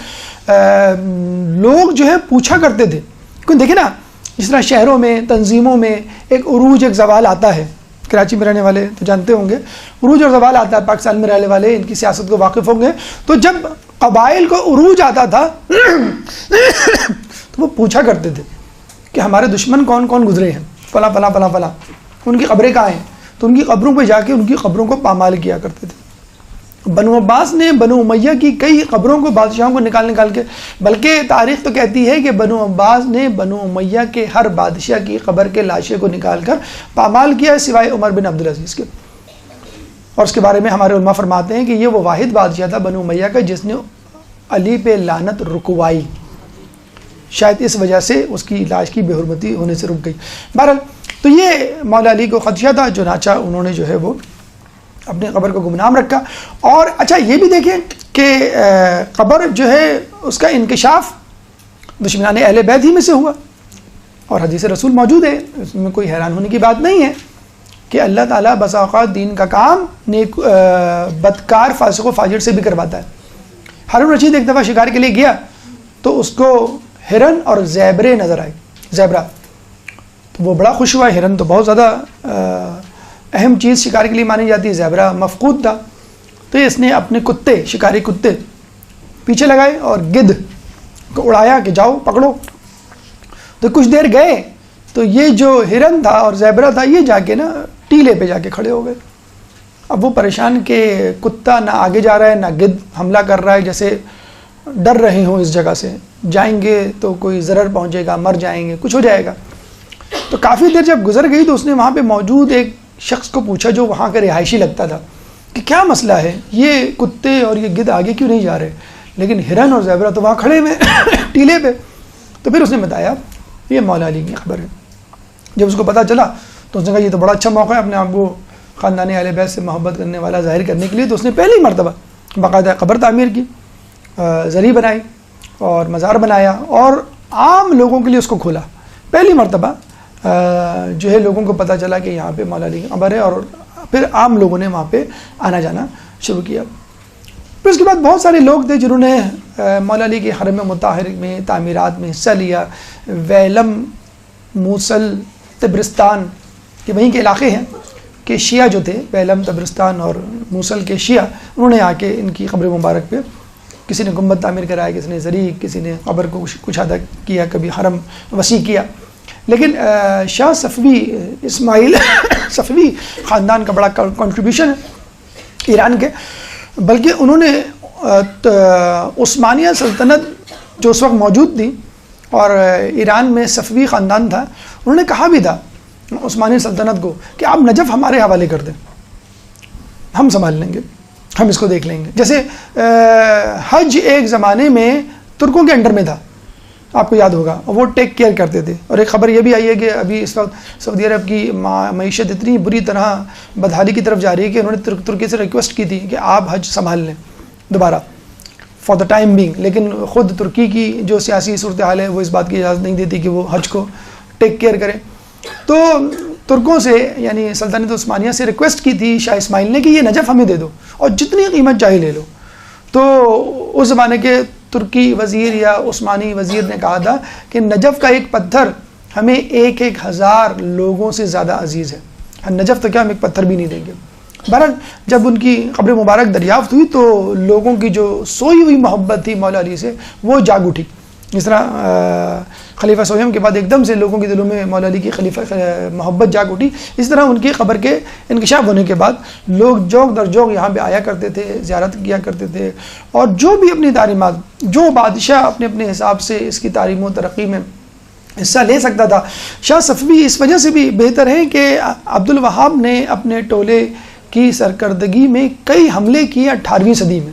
لوگ جو ہے پوچھا کرتے تھے، کیونکہ دیکھیں نا جس طرح شہروں میں تنظیموں میں ایک عروج ایک زوال آتا ہے، کراچی میں رہنے والے تو جانتے ہوں گے عروج اور زوال آتا ہے، پاکستان میں رہنے والے ان کی سیاست کو واقف ہوں گے، تو جب قبائل کو عروج آتا تھا تو وہ پوچھا کرتے تھے کہ ہمارے دشمن کون کون گزرے ہیں، فلاں فلاں فلاں فلاں، ان کی قبریں کہاں ہیں، تو ان کی قبروں پہ جا کے ان کی قبروں کو پامال کیا کرتے تھے۔ بنو عباس نے بنو امیہ کی کئی قبروں کو بادشاہوں کو نکال کے، بلکہ تاریخ تو کہتی ہے کہ بنو عباس نے بنو امیہ کے ہر بادشاہ کی قبر کے لاشیں کو نکال کر پامال کیا سوائے عمر بن عبدالعزیز کے، اور اس کے بارے میں ہمارے علماء فرماتے ہیں کہ یہ وہ واحد بادشاہ تھا بنو امیہ کا جس نے علی پہ لعنت رکوائی، شاید اس وجہ سے اس کی لاش کی بے حرمتی ہونے سے رک گئی۔ بہرحال تو یہ مولا علی کو خدشہ تھا، چنانچہ انہوں نے جو ہے وہ اپنی قبر کو گمنام رکھا۔ اور اچھا یہ بھی دیکھیں کہ قبر جو ہے اس کا انکشاف دشمنان اہل بیت ہی میں سے ہوا، اور حدیث رسول موجود ہے، اس میں کوئی حیران ہونے کی بات نہیں ہے کہ اللہ تعالیٰ بسا اوقات دین کا کام نیک بدکار فاسق و فاجر سے بھی کرواتا ہے۔ ہارون رشید ایک دفعہ شکار کے لیے گیا تو اس کو ہرن اور زیبرے نظر آئے، زیبرا، تو وہ بڑا خوش ہوا۔ ہرن تو بہت زیادہ اہم چیز شکار کے لیے مانی جاتی ہے، زیبرا مفقود تھا، تو اس نے اپنے کتے، شکاری کتے پیچھے لگائے اور گدھ کو اڑایا کہ جاؤ پکڑو۔ تو کچھ دیر گئے تو یہ جو ہرن تھا اور زیبرا تھا یہ جا کے نا ٹیلے پہ جا کے کھڑے ہو گئے۔ اب وہ پریشان کہ کتا نہ آگے جا رہا ہے نہ گدھ حملہ کر رہا ہے، جیسے ڈر رہے ہوں اس جگہ سے، جائیں گے تو کوئی ضرر پہنچے گا، مر جائیں گے، کچھ ہو جائے گا۔ تو کافی دیر جب گزر گئی تو اس نے وہاں پہ موجود ایک شخص کو پوچھا جو وہاں کا رہائشی لگتا تھا کہ کیا مسئلہ ہے، یہ کتے اور یہ گدھ آگے کیوں نہیں جا رہے، لیکن ہرن اور زیبرا تو وہاں کھڑے ہوئے ٹیلے پہ۔ تو پھر اس نے بتایا یہ مولا علی کی خبر ہے۔ جب اس کو پتہ چلا تو اس نے کہا یہ تو بڑا اچھا موقع ہے اپنے آپ کو خاندان اہل بیت سے محبت کرنے والا ظاہر کرنے کے لیے۔ تو اس نے پہلی مرتبہ باقاعدہ قبر تعمیر کی، زری بنائی اور مزار بنایا، اور عام لوگوں کے لیے اس کو کھولا۔ پہلی مرتبہ جو ہے لوگوں کو پتہ چلا کہ یہاں پہ مولا علی کی قبر ہے، اور پھر عام لوگوں نے وہاں پہ آنا جانا شروع کیا۔ پھر اس کے بعد بہت سارے لوگ تھے جنہوں نے مولا علی کے حرم مطہر میں تعمیرات میں حصہ لیا۔ ویلم، موصل، طبرستان، یہ وہیں کے علاقے ہیں کہ شیعہ جو تھے، ویلم، طبرستان اور موصل کے شیعہ، انہوں نے آ کے ان کی قبر مبارک پہ کسی نے گنبد تعمیر کرایا، کسی نے زری، کسی نے قبر کو کشادہ کیا، کبھی حرم وسیع کیا۔ لیکن شاہ صفوی اسماعیل صفوی خاندان کا بڑا کنٹریبیوشن ہے ایران کے، بلکہ انہوں نے عثمانیہ سلطنت جو اس وقت موجود تھی اور ایران میں صفوی خاندان تھا، انہوں نے کہا بھی تھا عثمانی سلطنت کو کہ آپ نجف ہمارے حوالے کر دیں، ہم سنبھال لیں گے، ہم اس کو دیکھ لیں گے۔ جیسے حج ایک زمانے میں ترکوں کے انڈر میں تھا، آپ کو یاد ہوگا، وہ ٹیک کیئر کرتے تھے۔ اور ایک خبر یہ بھی آئی ہے کہ ابھی اس وقت سعودی عرب کی معیشت اتنی بری طرح بدحالی کی طرف جا رہی ہے کہ انہوں نے ترکی سے ریکویسٹ کی تھی کہ آپ حج سنبھال لیں دوبارہ فار دا ٹائم بینگ، لیکن خود ترکی کی جو سیاسی صورتحال ہے وہ اس بات کی اجازت نہیں دیتی کہ وہ حج کو ٹیک کیئر کریں۔ تو ترکوں سے یعنی سلطنت عثمانیہ سے ریکویسٹ کی تھی شاہ اسماعیل نے کہ یہ نجف ہمیں دے دو اور جتنی قیمت چاہے لے لو۔ تو اس زمانے کے ترکی وزیر یا عثمانی وزیر نے کہا تھا کہ نجف کا ایک پتھر ہمیں 1,000 لوگوں سے زیادہ عزیز ہے، نجف تو کیا ہم ایک پتھر بھی نہیں دیں گے۔ بہرحال جب ان کی قبر مبارک دریافت ہوئی تو لوگوں کی جو سوئی ہوئی محبت تھی مولا علی سے وہ جاگ اٹھی، جس طرح خلیفہ سویم کے بعد ایک دم سے لوگوں کے دلوں میں مولا علی کی خلیفہ محبت جاگ اٹھی، اس طرح ان کی قبر کے انکشاف ہونے کے بعد لوگ جوق در جوق یہاں پہ آیا کرتے تھے، زیارت کیا کرتے تھے، اور جو بھی اپنی تعلیمات، جو بادشاہ اپنے اپنے حساب سے اس کی تعلیم و ترقی میں حصہ لے سکتا تھا، شاہ صفوی اس وجہ سے بھی بہتر ہیں کہ عبد الوہاب نے اپنے ٹولے کی سرکردگی میں کئی حملے کیے 18ویں صدی میں،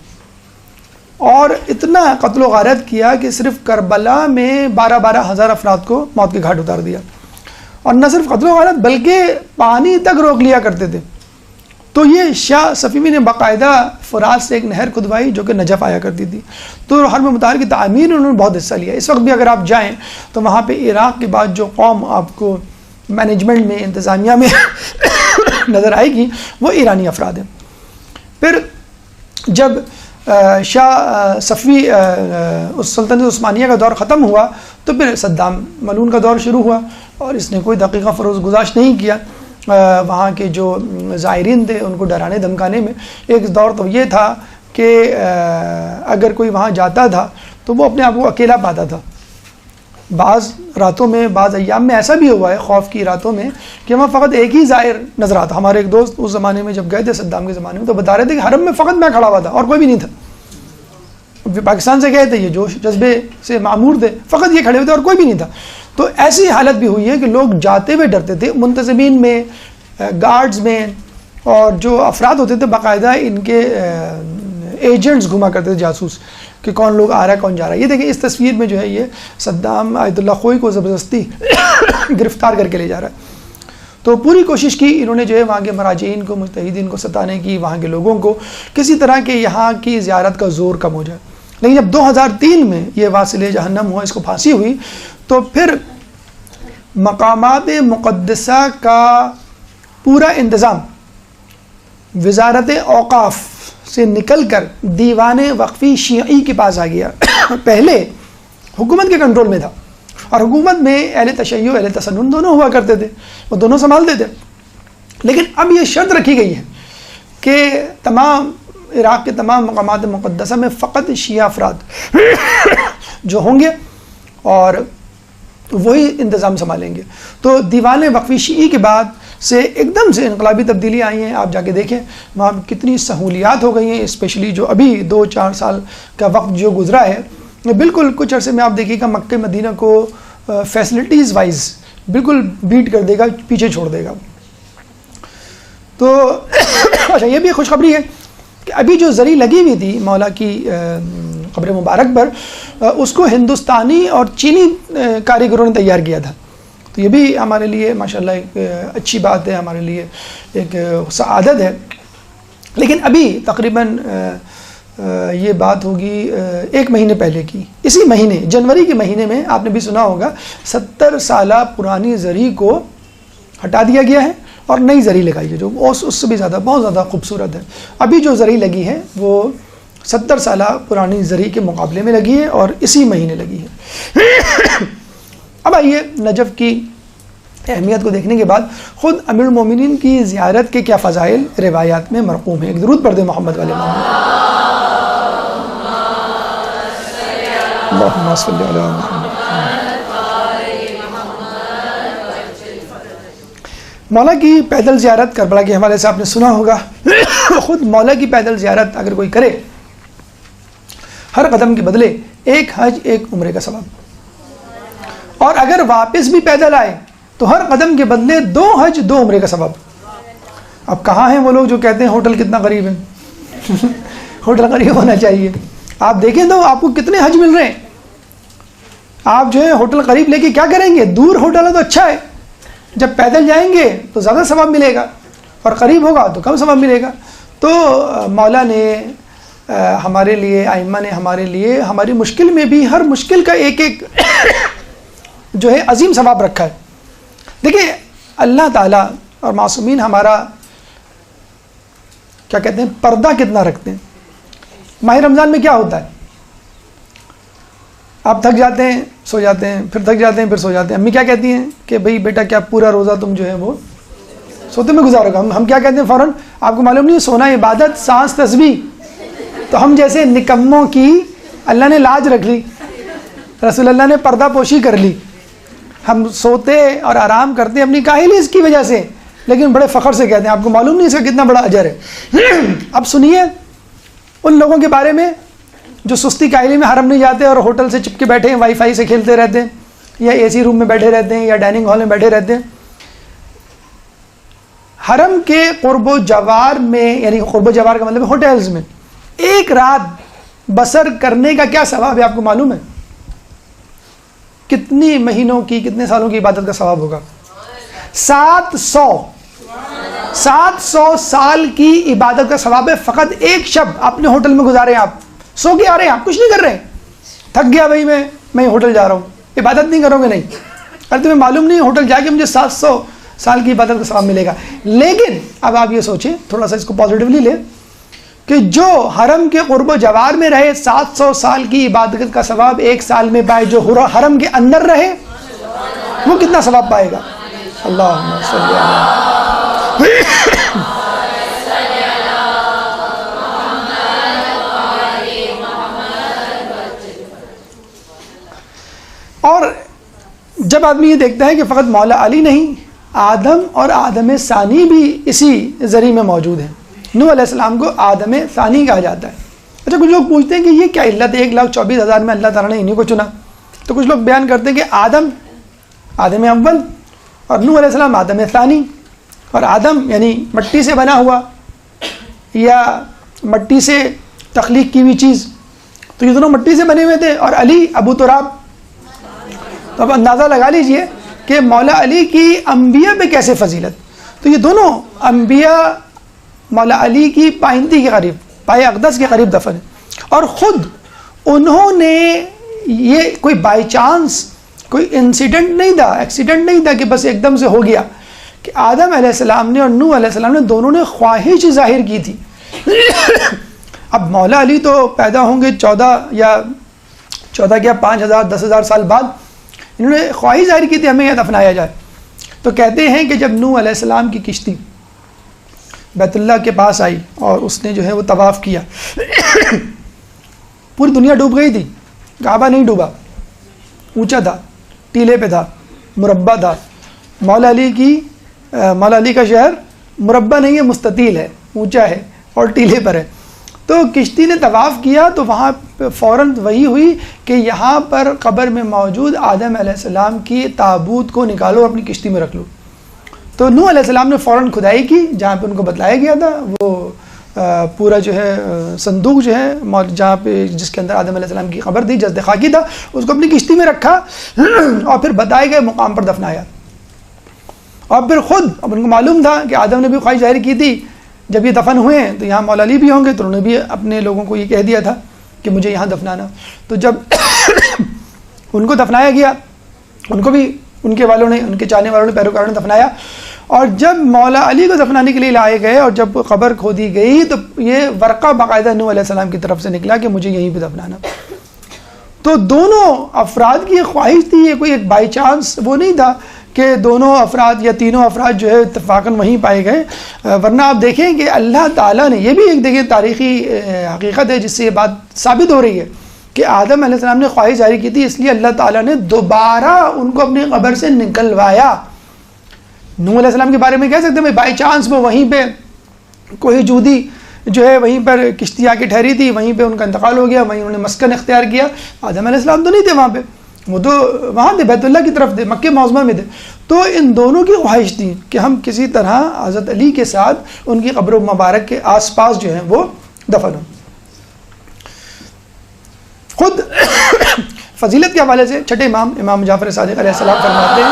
اور اتنا قتل و غارت کیا کہ صرف کربلا میں 12 ہزار افراد کو موت کے گھاٹ اتار دیا، اور نہ صرف قتل و غارت بلکہ پانی تک روک لیا کرتے تھے۔ تو یہ شاہ صفوی نے باقاعدہ فرات سے ایک نہر کھدوائی جو کہ نجف آیا کرتی تھی، تو حرم مطہر کی تعمیر میں انہوں نے بہت حصہ لیا۔ اس وقت بھی اگر آپ جائیں تو وہاں پہ عراق کے بعد جو قوم آپ کو مینجمنٹ میں، انتظامیہ میں نظر آئے گی وہ ایرانی افراد ہیں۔ پھر جب شاہ صفوی اس سلطنت عثمانیہ کا دور ختم ہوا تو پھر صدام ملعون کا دور شروع ہوا، اور اس نے کوئی دقیقہ فروز گزاشت نہیں کیا وہاں کے جو زائرین تھے ان کو ڈرانے دھمکانے میں۔ ایک دور تو یہ تھا کہ اگر کوئی وہاں جاتا تھا تو وہ اپنے آپ کو اکیلا پاتا تھا۔ بعض راتوں میں، بعض ایام میں ایسا بھی ہوا ہے خوف کی راتوں میں کہ وہاں فقط ایک ہی زائر نظر آتا۔ ہمارے ایک دوست اس زمانے میں جب گئے تھے صدام کے زمانے میں تو بتا رہے تھے کہ حرم میں فقط میں کھڑا ہوا تھا اور کوئی بھی نہیں تھا۔ پاکستان سے گئے تھے، یہ جوش جذبے سے معمور تھے، فقط یہ کھڑے ہوئے تھے اور کوئی بھی نہیں تھا۔ تو ایسی حالت بھی ہوئی ہے کہ لوگ جاتے ہوئے ڈرتے تھے، منتظمین میں، گارڈز میں، اور جو افراد ہوتے تھے باقاعدہ ان کے ایجنٹس گھما کرتے تھے، جاسوس، کہ کون لوگ آ رہا ہے کون جا رہا ہے۔ یہ دیکھیں اس تصویر میں جو ہے یہ صدام آیت اللہ خوئی کو زبردستی گرفتار کر کے لے جا رہا ہے۔ تو پوری کوشش کی انہوں نے جو ہے وہاں کے مراجعین کو، مجتہدین کو ستانے کی، وہاں کے لوگوں کو کسی طرح کے یہاں کی زیارت کا زور کم ہو جائے۔ لیکن جب 2003 میں یہ واصل جہنم ہوا، اس کو پھانسی ہوئی، تو پھر مقامات مقدسہ کا پورا انتظام وزارت اوقاف سے نکل کر دیوان وقفی شیعی کے پاس آ گیا۔ پہلے حکومت کے کنٹرول میں تھا، اور حکومت میں اہل تشیع اہل تسنن دونوں ہوا کرتے تھے، وہ دونوں سنبھالتے تھے۔ لیکن اب یہ شرط رکھی گئی ہے کہ تمام عراق کے تمام مقامات مقدسہ میں فقط شیعہ افراد جو ہوں گے اور وہی انتظام سنبھالیں گے۔ تو دیوان وقفی شیعی کے بعد سے ایک دم سے انقلابی تبدیلی آئی ہیں۔ آپ جا کے دیکھیں وہاں کتنی سہولیات ہو گئی ہیں، اسپیشلی جو ابھی 2-4 سال کا وقت جو گزرا ہے، بالکل کچھ عرصے میں آپ دیکھیے گا مکہ مدینہ کو فیسلٹیز وائز بالکل بیٹ کر دے گا، پیچھے چھوڑ دے گا۔ تو اچھا یہ بھی خوشخبری ہے کہ ابھی جو زری لگی ہوئی تھی مولا کی قبر مبارک پر، اس کو ہندوستانی اور چینی کاریگروں نے تیار کیا تھا۔ تو یہ بھی ہمارے لیے ماشاءاللہ ایک اچھی بات ہے، ہمارے لیے ایک سعادت ہے۔ لیکن ابھی تقریباً یہ بات ہوگی 1 مہینے پہلے کی، اسی مہینے جنوری کے مہینے میں آپ نے بھی سنا ہوگا 70 سالہ پرانی زری کو ہٹا دیا گیا ہے اور نئی زری لگائی ہے جو اس سے بھی زیادہ بہت زیادہ خوبصورت ہے۔ ابھی جو زری لگی ہے وہ 70 سالہ پرانی زری کے مقابلے میں لگی ہے اور اسی مہینے لگی ہے۔ اب آئیے نجف کی اہمیت کو دیکھنے کے بعد خود امیر المومنین کی زیارت کے کیا فضائل روایات میں مرقوم ہیں۔ ایک درود پڑھ دیں محمد والے محمد۔ اللہم صلی علی محمد۔ مولا کی پیدل زیارت کربلا کے حوالے سے آپ نے سنا ہوگا۔ خود مولا کی پیدل زیارت اگر کوئی کرے، ہر قدم کے بدلے 1 حج 1 عمرے کا ثواب، اور اگر واپس بھی پیدل آئے تو ہر قدم کے بدلے 2 حج 2 عمرے کا ثواب۔ اب کہاں ہیں وہ لوگ جو کہتے ہیں ہوٹل کتنا قریب ہے؟ ہوٹل قریب ہونا چاہیے۔ آپ دیکھیں تو آپ کو کتنے حج مل رہے ہیں۔ آپ جو ہے ہوٹل قریب لے کے کیا کریں گے؟ دور ہوٹل ہے تو اچھا ہے، جب پیدل جائیں گے تو زیادہ ثواب ملے گا، اور قریب ہوگا تو کم ثواب ملے گا۔ تو مولا نے ہمارے لیے، ائمہ نے ہمارے لیے، ہماری مشکل میں بھی ہر مشکل کا ایک ایک جو ہے عظیم ثواب رکھا ہے۔ دیکھیں اللہ تعالیٰ اور معصومین ہمارا کیا کہتے ہیں پردہ کتنا رکھتے ہیں۔ ماہ رمضان میں کیا ہوتا ہے؟ آپ تھک جاتے ہیں سو جاتے ہیں، پھر تھک جاتے ہیں پھر سو جاتے ہیں۔ امی کیا کہتی ہیں کہ بھئی بیٹا کیا پورا روزہ تم جو ہے وہ سوتے میں گزارو گا؟ ہم کیا کہتے ہیں فوراً؟ آپ کو معلوم نہیں سونا عبادت، سانس تسبیح۔ تو ہم جیسے نکموں کی اللہ نے لاج رکھ لی، رسول اللہ نے پردہ پوشی کر لی. ہم سوتے اور آرام کرتے ہیں اپنی کاہلی اس کی وجہ سے, لیکن بڑے فخر سے کہتے ہیں. آپ کو معلوم نہیں اس کا کتنا بڑا اجر ہے. اب سنیے ان لوگوں کے بارے میں جو سستی کاہلی میں حرم نہیں جاتے اور ہوٹل سے چپکے بیٹھے ہیں, وائی فائی سے کھیلتے رہتے ہیں, یا اے سی روم میں بیٹھے رہتے ہیں, یا ڈائننگ ہال میں بیٹھے رہتے ہیں. حرم کے قرب و جوار میں, یعنی قرب و جوار کا مطلب ہوٹلز میں ایک رات بسر کرنے کا کیا ثواب ہے آپ کو معلوم ہے؟ کتنی مہینوں کی, کتنے سالوں کی عبادت کا ثواب ہوگا؟ 700 سال کی عبادت کا ثواب ہے. فقط ایک شب آپ نے ہوٹل میں گزارے, آپ سو کے آ رہے ہیں, آپ کچھ نہیں کر رہے ہیں, تھک گیا بھائی میں ہوٹل جا رہا ہوں, عبادت نہیں کرو گے نہیں. اگر تمہیں معلوم نہیں ہوٹل جا کے مجھے 700 سال کی عبادت کا ثواب ملے گا. لیکن اب آپ یہ سوچیں, تھوڑا سا اس کو پازیٹیولی لیں, کہ جو حرم کے قرب و جوار میں رہے 700 سال کی عبادت کا ثواب ایک سال میں پائے, جو حرم کے اندر رہے وہ کتنا ثواب پائے گا؟ اللہم صلی اور جب آدمی یہ دیکھتا ہے کہ فقط مولا علی نہیں, آدم اور آدم ثانی بھی اسی ذریعے میں موجود ہیں. نوح علیہ السلام کو آدم ثانی کہا جاتا ہے. اچھا کچھ لوگ پوچھتے ہیں کہ یہ کیا علت ہے, 1,24,000 میں اللہ تعالیٰ نے انہیں کو چنا. تو کچھ لوگ بیان کرتے ہیں کہ آدم اول اور نوح علیہ السلام آدم ثانی, اور آدم یعنی مٹی سے بنا ہوا یا مٹی سے تخلیق کی ہوئی چیز, تو یہ دونوں مٹی سے بنے ہوئے تھے, اور علی ابو تراب. تو اب اندازہ لگا لیجئے کہ مولا علی کی انبیاء پہ کیسے فضیلت. تو یہ دونوں انبیاء مولا علی کی پائندی کے قریب, پائے اقدس کے قریب دفن ہیں, اور خود انہوں نے, یہ کوئی بائی چانس کوئی انسیڈنٹ نہیں تھا, ایکسیڈنٹ نہیں تھا کہ بس ایک دم سے ہو گیا, کہ آدم علیہ السلام نے اور نوح علیہ السلام نے دونوں نے خواہش ظاہر کی تھی. اب مولا علی تو پیدا ہوں گے 5,000 10,000 سال بعد, انہوں نے خواہش ظاہر کی تھی ہمیں یہاں دفنایا جائے. تو کہتے ہیں کہ جب نوح علیہ السلام کی کشتی بیت اللہ کے پاس آئی اور اس نے جو ہے وہ طواف کیا, پوری دنیا ڈوب گئی تھی, کعبہ نہیں ڈوبا, اونچا تھا, ٹیلے پہ تھا, مربع تھا. مولا علی کا شہر مربع نہیں ہے, مستطیل ہے, اونچا ہے اور ٹیلے پر ہے. تو کشتی نے طواف کیا تو وہاں فوراً وہی ہوئی کہ یہاں پر قبر میں موجود آدم علیہ السلام کی تابوت کو نکالو, اپنی کشتی میں رکھ لو. تو نوح علیہ السلام نے فوراً کھدائی کی جہاں پہ ان کو بتلایا گیا تھا, وہ پورا جو ہے صندوق جو ہے جہاں پہ جس کے اندر آدم علیہ السلام کی قبر تھی, جسد خاکی تھا, اس کو اپنی کشتی میں رکھا اور پھر بتائے گئے مقام پر دفنایا. اور پھر خود, اب ان کو معلوم تھا کہ آدم نے بھی خواہش ظاہر کی تھی, جب یہ دفن ہوئے ہیں تو یہاں مولا علی بھی ہوں گے, تو انہوں نے بھی اپنے لوگوں کو یہ کہہ دیا تھا کہ مجھے یہاں دفنانا. تو جب ان کو دفنایا گیا, ان کو بھی ان کے والوں نے, ان کے چاہنے والوں نے, پیروکاروں نے دفنایا. اور جب مولا علی کو دفنانے کے لیے لائے گئے اور جب قبر کھودی گئی تو یہ ورقہ باقاعدہ نوح علیہ السلام کی طرف سے نکلا کہ مجھے یہیں پہ دفنانا. تو دونوں افراد کی خواہش تھی, یہ کوئی ایک بائی چانس وہ نہیں تھا کہ دونوں افراد یا تینوں افراد جو ہے اتفاقاً وہیں پائے گئے. ورنہ آپ دیکھیں کہ اللہ تعالیٰ نے, یہ بھی ایک دیکھیں تاریخی حقیقت ہے جس سے یہ بات ثابت ہو رہی ہے کہ آدم علیہ السلام نے خواہش جاری کی تھی, اس لیے اللہ تعالیٰ نے دوبارہ ان کو اپنی قبر سے نکلوایا. نوح علیہ السلام کے بارے میں کہہ سکتے ہیں بائی چانس وہ وہیں پہ کوئی جودی جو ہے وہیں پر کشتی آ کے ٹھہری تھی, وہیں پہ ان کا انتقال ہو گیا, وہیں انہوں نے مسکن اختیار کیا. آدم علیہ السلام تو نہیں تھے وہاں پہ, وہ تو وہاں تھے بیت اللہ کی طرف تھے, مکہ معظمہ میں تھے. تو ان دونوں کی خواہش تھی کہ ہم کسی طرح حضرت علی کے ساتھ ان کی قبر مبارک کے آس پاس جو ہیں وہ دفن ہوں. خود فضیلت کے حوالے سے چھٹے امام جعفر صادق علیہ السلام فرماتے ہیں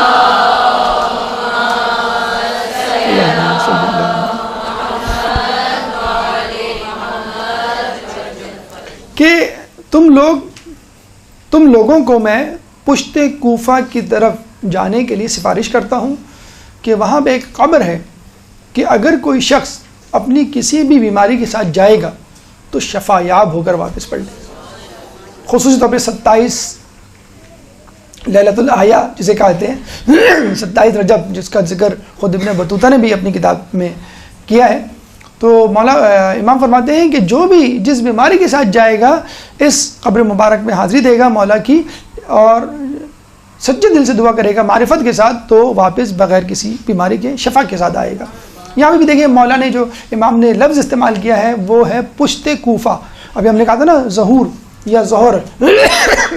کہ تم لوگوں کو میں پشت کوفہ کی طرف جانے کے لیے سفارش کرتا ہوں کہ وہاں پہ ایک قبر ہے کہ اگر کوئی شخص اپنی کسی بھی بیماری کے ساتھ جائے گا تو شفا یاب ہو کر واپس پلٹے. خصوصی طور پہ 27 لیلۃ الاحیاء جسے کہتے ہیں, 27 رجب, جس کا ذکر خود ابن بطوطہ نے بھی اپنی کتاب میں کیا ہے. تو مولا امام فرماتے ہیں کہ جو بھی جس بیماری کے ساتھ جائے گا اس قبر مبارک میں حاضری دے گا مولا کی, اور سچے دل سے دعا کرے گا معرفت کے ساتھ تو واپس بغیر کسی بیماری کے شفا کے ساتھ آئے گا. یہاں پہ بھی دیکھیں مولا نے جو امام نے لفظ استعمال کیا ہے وہ ہے پشت کوفہ. ابھی ہم نے کہا تھا نا ظہور یا ظہر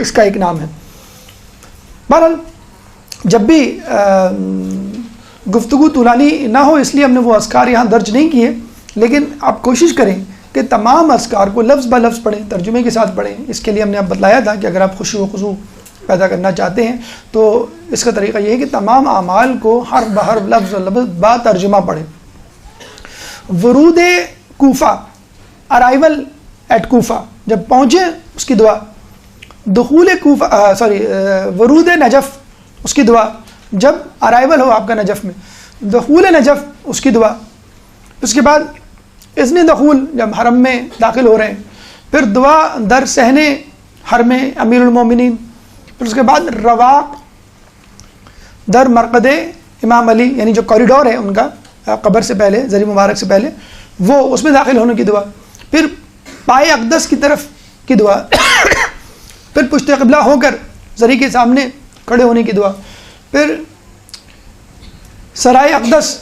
اس کا ایک نام ہے. بہرحال جب بھی گفتگو طولانی نہ ہو اس لیے ہم نے وہ اذکار یہاں درج نہیں کیے، لیکن آپ کوشش کریں کہ تمام اذکار کو لفظ بہ لفظ پڑھیں، ترجمے کے ساتھ پڑھیں. اس کے لیے ہم نے اب بتلایا تھا کہ اگر آپ خشوع و خضوع پیدا کرنا چاہتے ہیں تو اس کا طریقہ یہ ہے کہ تمام اعمال کو حرف بحرف لفظ با ترجمہ پڑھیں. ورود کوفہ، ارائیول ایٹ کوفہ، جب پہنچے اس کی دعا. دخول کوفہ ورود نجف اس کی دعا، جب ارائیول ہو آپ کا نجف میں. دخول نجف اس کی دعا. اس کے بعد اذن دخول جب حرم میں داخل ہو رہے ہیں، پھر دعا در صحن حرم امیر المومنین. پھر اس کے بعد رواق در مرقد امام علی، یعنی جو کوریڈور ہے ان کا قبر سے پہلے، زری مبارک سے پہلے، وہ اس میں داخل ہونے کی دعا. پھر پائے اقدس کی طرف کی دعا. پھر پشت قبلہ ہو کر زری کے سامنے کھڑے ہونے کی دعا. پھر سرائے اقدس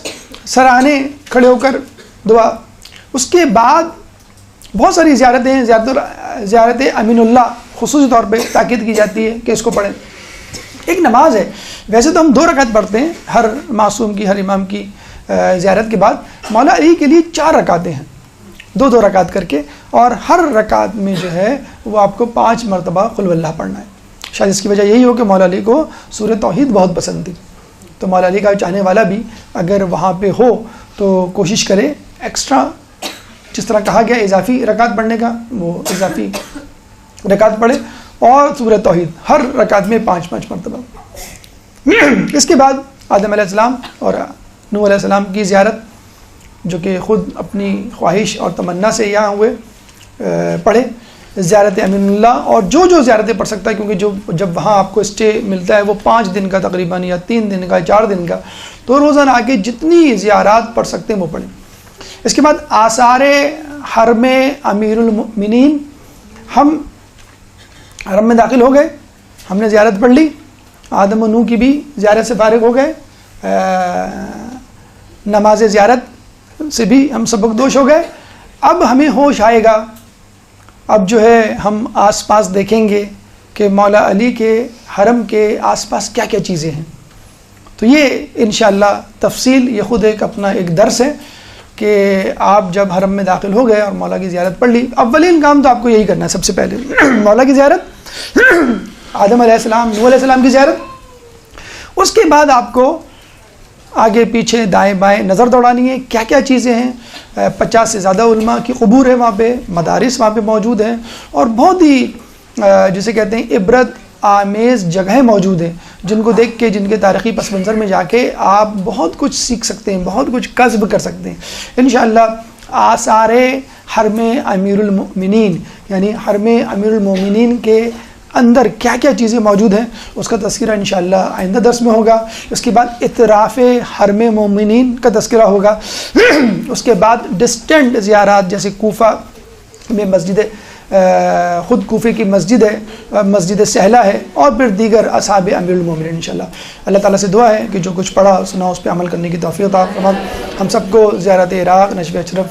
سرانے کھڑے ہو کر دعا. اس کے بعد بہت ساری زیارتیں ہیں. زیارت امین اللہ خصوصی طور پہ تاکید کی جاتی ہے کہ اس کو پڑھیں. ایک نماز ہے، ویسے تو ہم 2 رکعت پڑھتے ہیں ہر معصوم کی، ہر امام کی زیارت کے بعد. مولا علی کے لیے 4 رکعتیں ہیں، 2 رکعت کر کے، اور ہر رکعت میں جو ہے وہ آپ کو 5 مرتبہ قل ہو اللہ پڑھنا ہے. شاید اس کی وجہ یہی ہو کہ مولا علی کو سورہ توحید بہت پسند تھی. تو مولا علی کا چاہنے والا بھی اگر وہاں پہ ہو تو کوشش کرے ایکسٹرا، جس طرح کہا گیا اضافی رکعت پڑھنے کا، وہ اضافی رکعت پڑھے، اور سورہ توحید ہر رکعت میں 5 مرتبہ. اس کے بعد آدم علیہ السلام اور نوح علیہ السلام کی زیارت، جو کہ خود اپنی خواہش اور تمنا سے یہاں ہوئے، پڑھے. زیارت امین اللہ، اور جو زیارتیں پڑھ سکتا ہے، کیونکہ جب وہاں آپ کو اسٹے ملتا ہے وہ 5 دن کا تقریباً، یا 3 دن کا، 4 دن کا، تو روزانہ آ کے جتنی زیارات پڑھ سکتے ہیں وہ پڑھیں. اس کے بعد آثار حرم امیر المؤمنین. ہم حرم میں داخل ہو گئے، ہم نے زیارت پڑھ لی، آدم و نوح کی بھی زیارت سے فارغ ہو گئے، نماز زیارت سے بھی ہم سبکدوش ہو گئے. اب ہمیں ہوش آئے گا، اب جو ہے ہم آس پاس دیکھیں گے کہ مولا علی کے حرم کے آس پاس کیا کیا چیزیں ہیں. تو یہ انشاءاللہ تفصیل، یہ خود ایک ایک درس ہے کہ آپ جب حرم میں داخل ہو گئے اور مولا کی زیارت پڑھ لی، اولین کام تو آپ کو یہی کرنا ہے. سب سے پہلے مولا کی زیارت، آدم علیہ السلام، نوح علیہ السلام کی زیارت. اس کے بعد آپ کو آگے پیچھے دائیں بائیں نظر دوڑانی ہے، کیا کیا چیزیں ہیں. 50 سے زیادہ علماء کی قبور ہے وہاں پہ، مدارس وہاں پہ موجود ہیں، اور بہت ہی جسے کہتے ہیں عبرت آمیز جگہیں موجود ہیں، جن کو دیکھ کے، جن کے تاریخی پس منظر میں جا کے آپ بہت کچھ سیکھ سکتے ہیں، بہت کچھ کسب کر سکتے ہیں انشاءاللہ. آثار حرم امیر المؤمنین، یعنی حرم امیر المؤمنین کے اندر کیا کیا چیزیں موجود ہیں، اس کا تذکرہ انشاءاللہ آئندہ درس میں ہوگا. اس کے بعد اطراف حرم مومنین کا تذکرہ ہوگا. اس کے بعد ڈسٹنٹ زیارات، جیسے کوفہ میں مسجد، خود کوفے کی مسجد ہے، مسجد سہلہ ہے، اور پھر دیگر اصحاب امیر المومنین انشاءاللہ. اللہ تعالیٰ سے دعا ہے کہ جو کچھ پڑھا سنا اس پہ عمل کرنے کی توفیق عطا فرما. ہم سب کو زیارت عراق نشب اشرف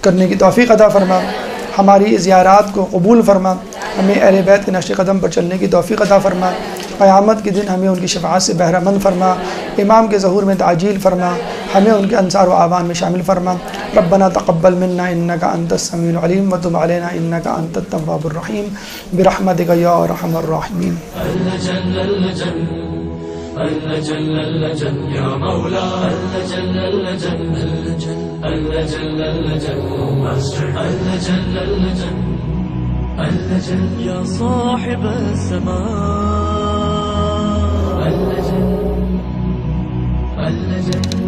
کرنے کی توفیق عطا فرما. ہماری زیارات کو قبول فرما. ہمیں اہل بیت کے نقش قدم پر چلنے کی توفیق عطا فرما. قیامت کے دن ہمیں ان کی شفاعت سے بہرہ مند فرما. امام کے ظہور میں تعجیل فرما. ہمیں ان کے انصار و اعوان میں شامل فرما. ربنا تقبل منا انک انت السمیع العلیم وتب علینا انک انت التواب الرحیم برحمتک یا ارحم الراحمین. اللجن اللجن يا مولا اللجن اللجن اللجن اللجن اللجن اللجن اللجن يا صاحب السماء اللجن اللجن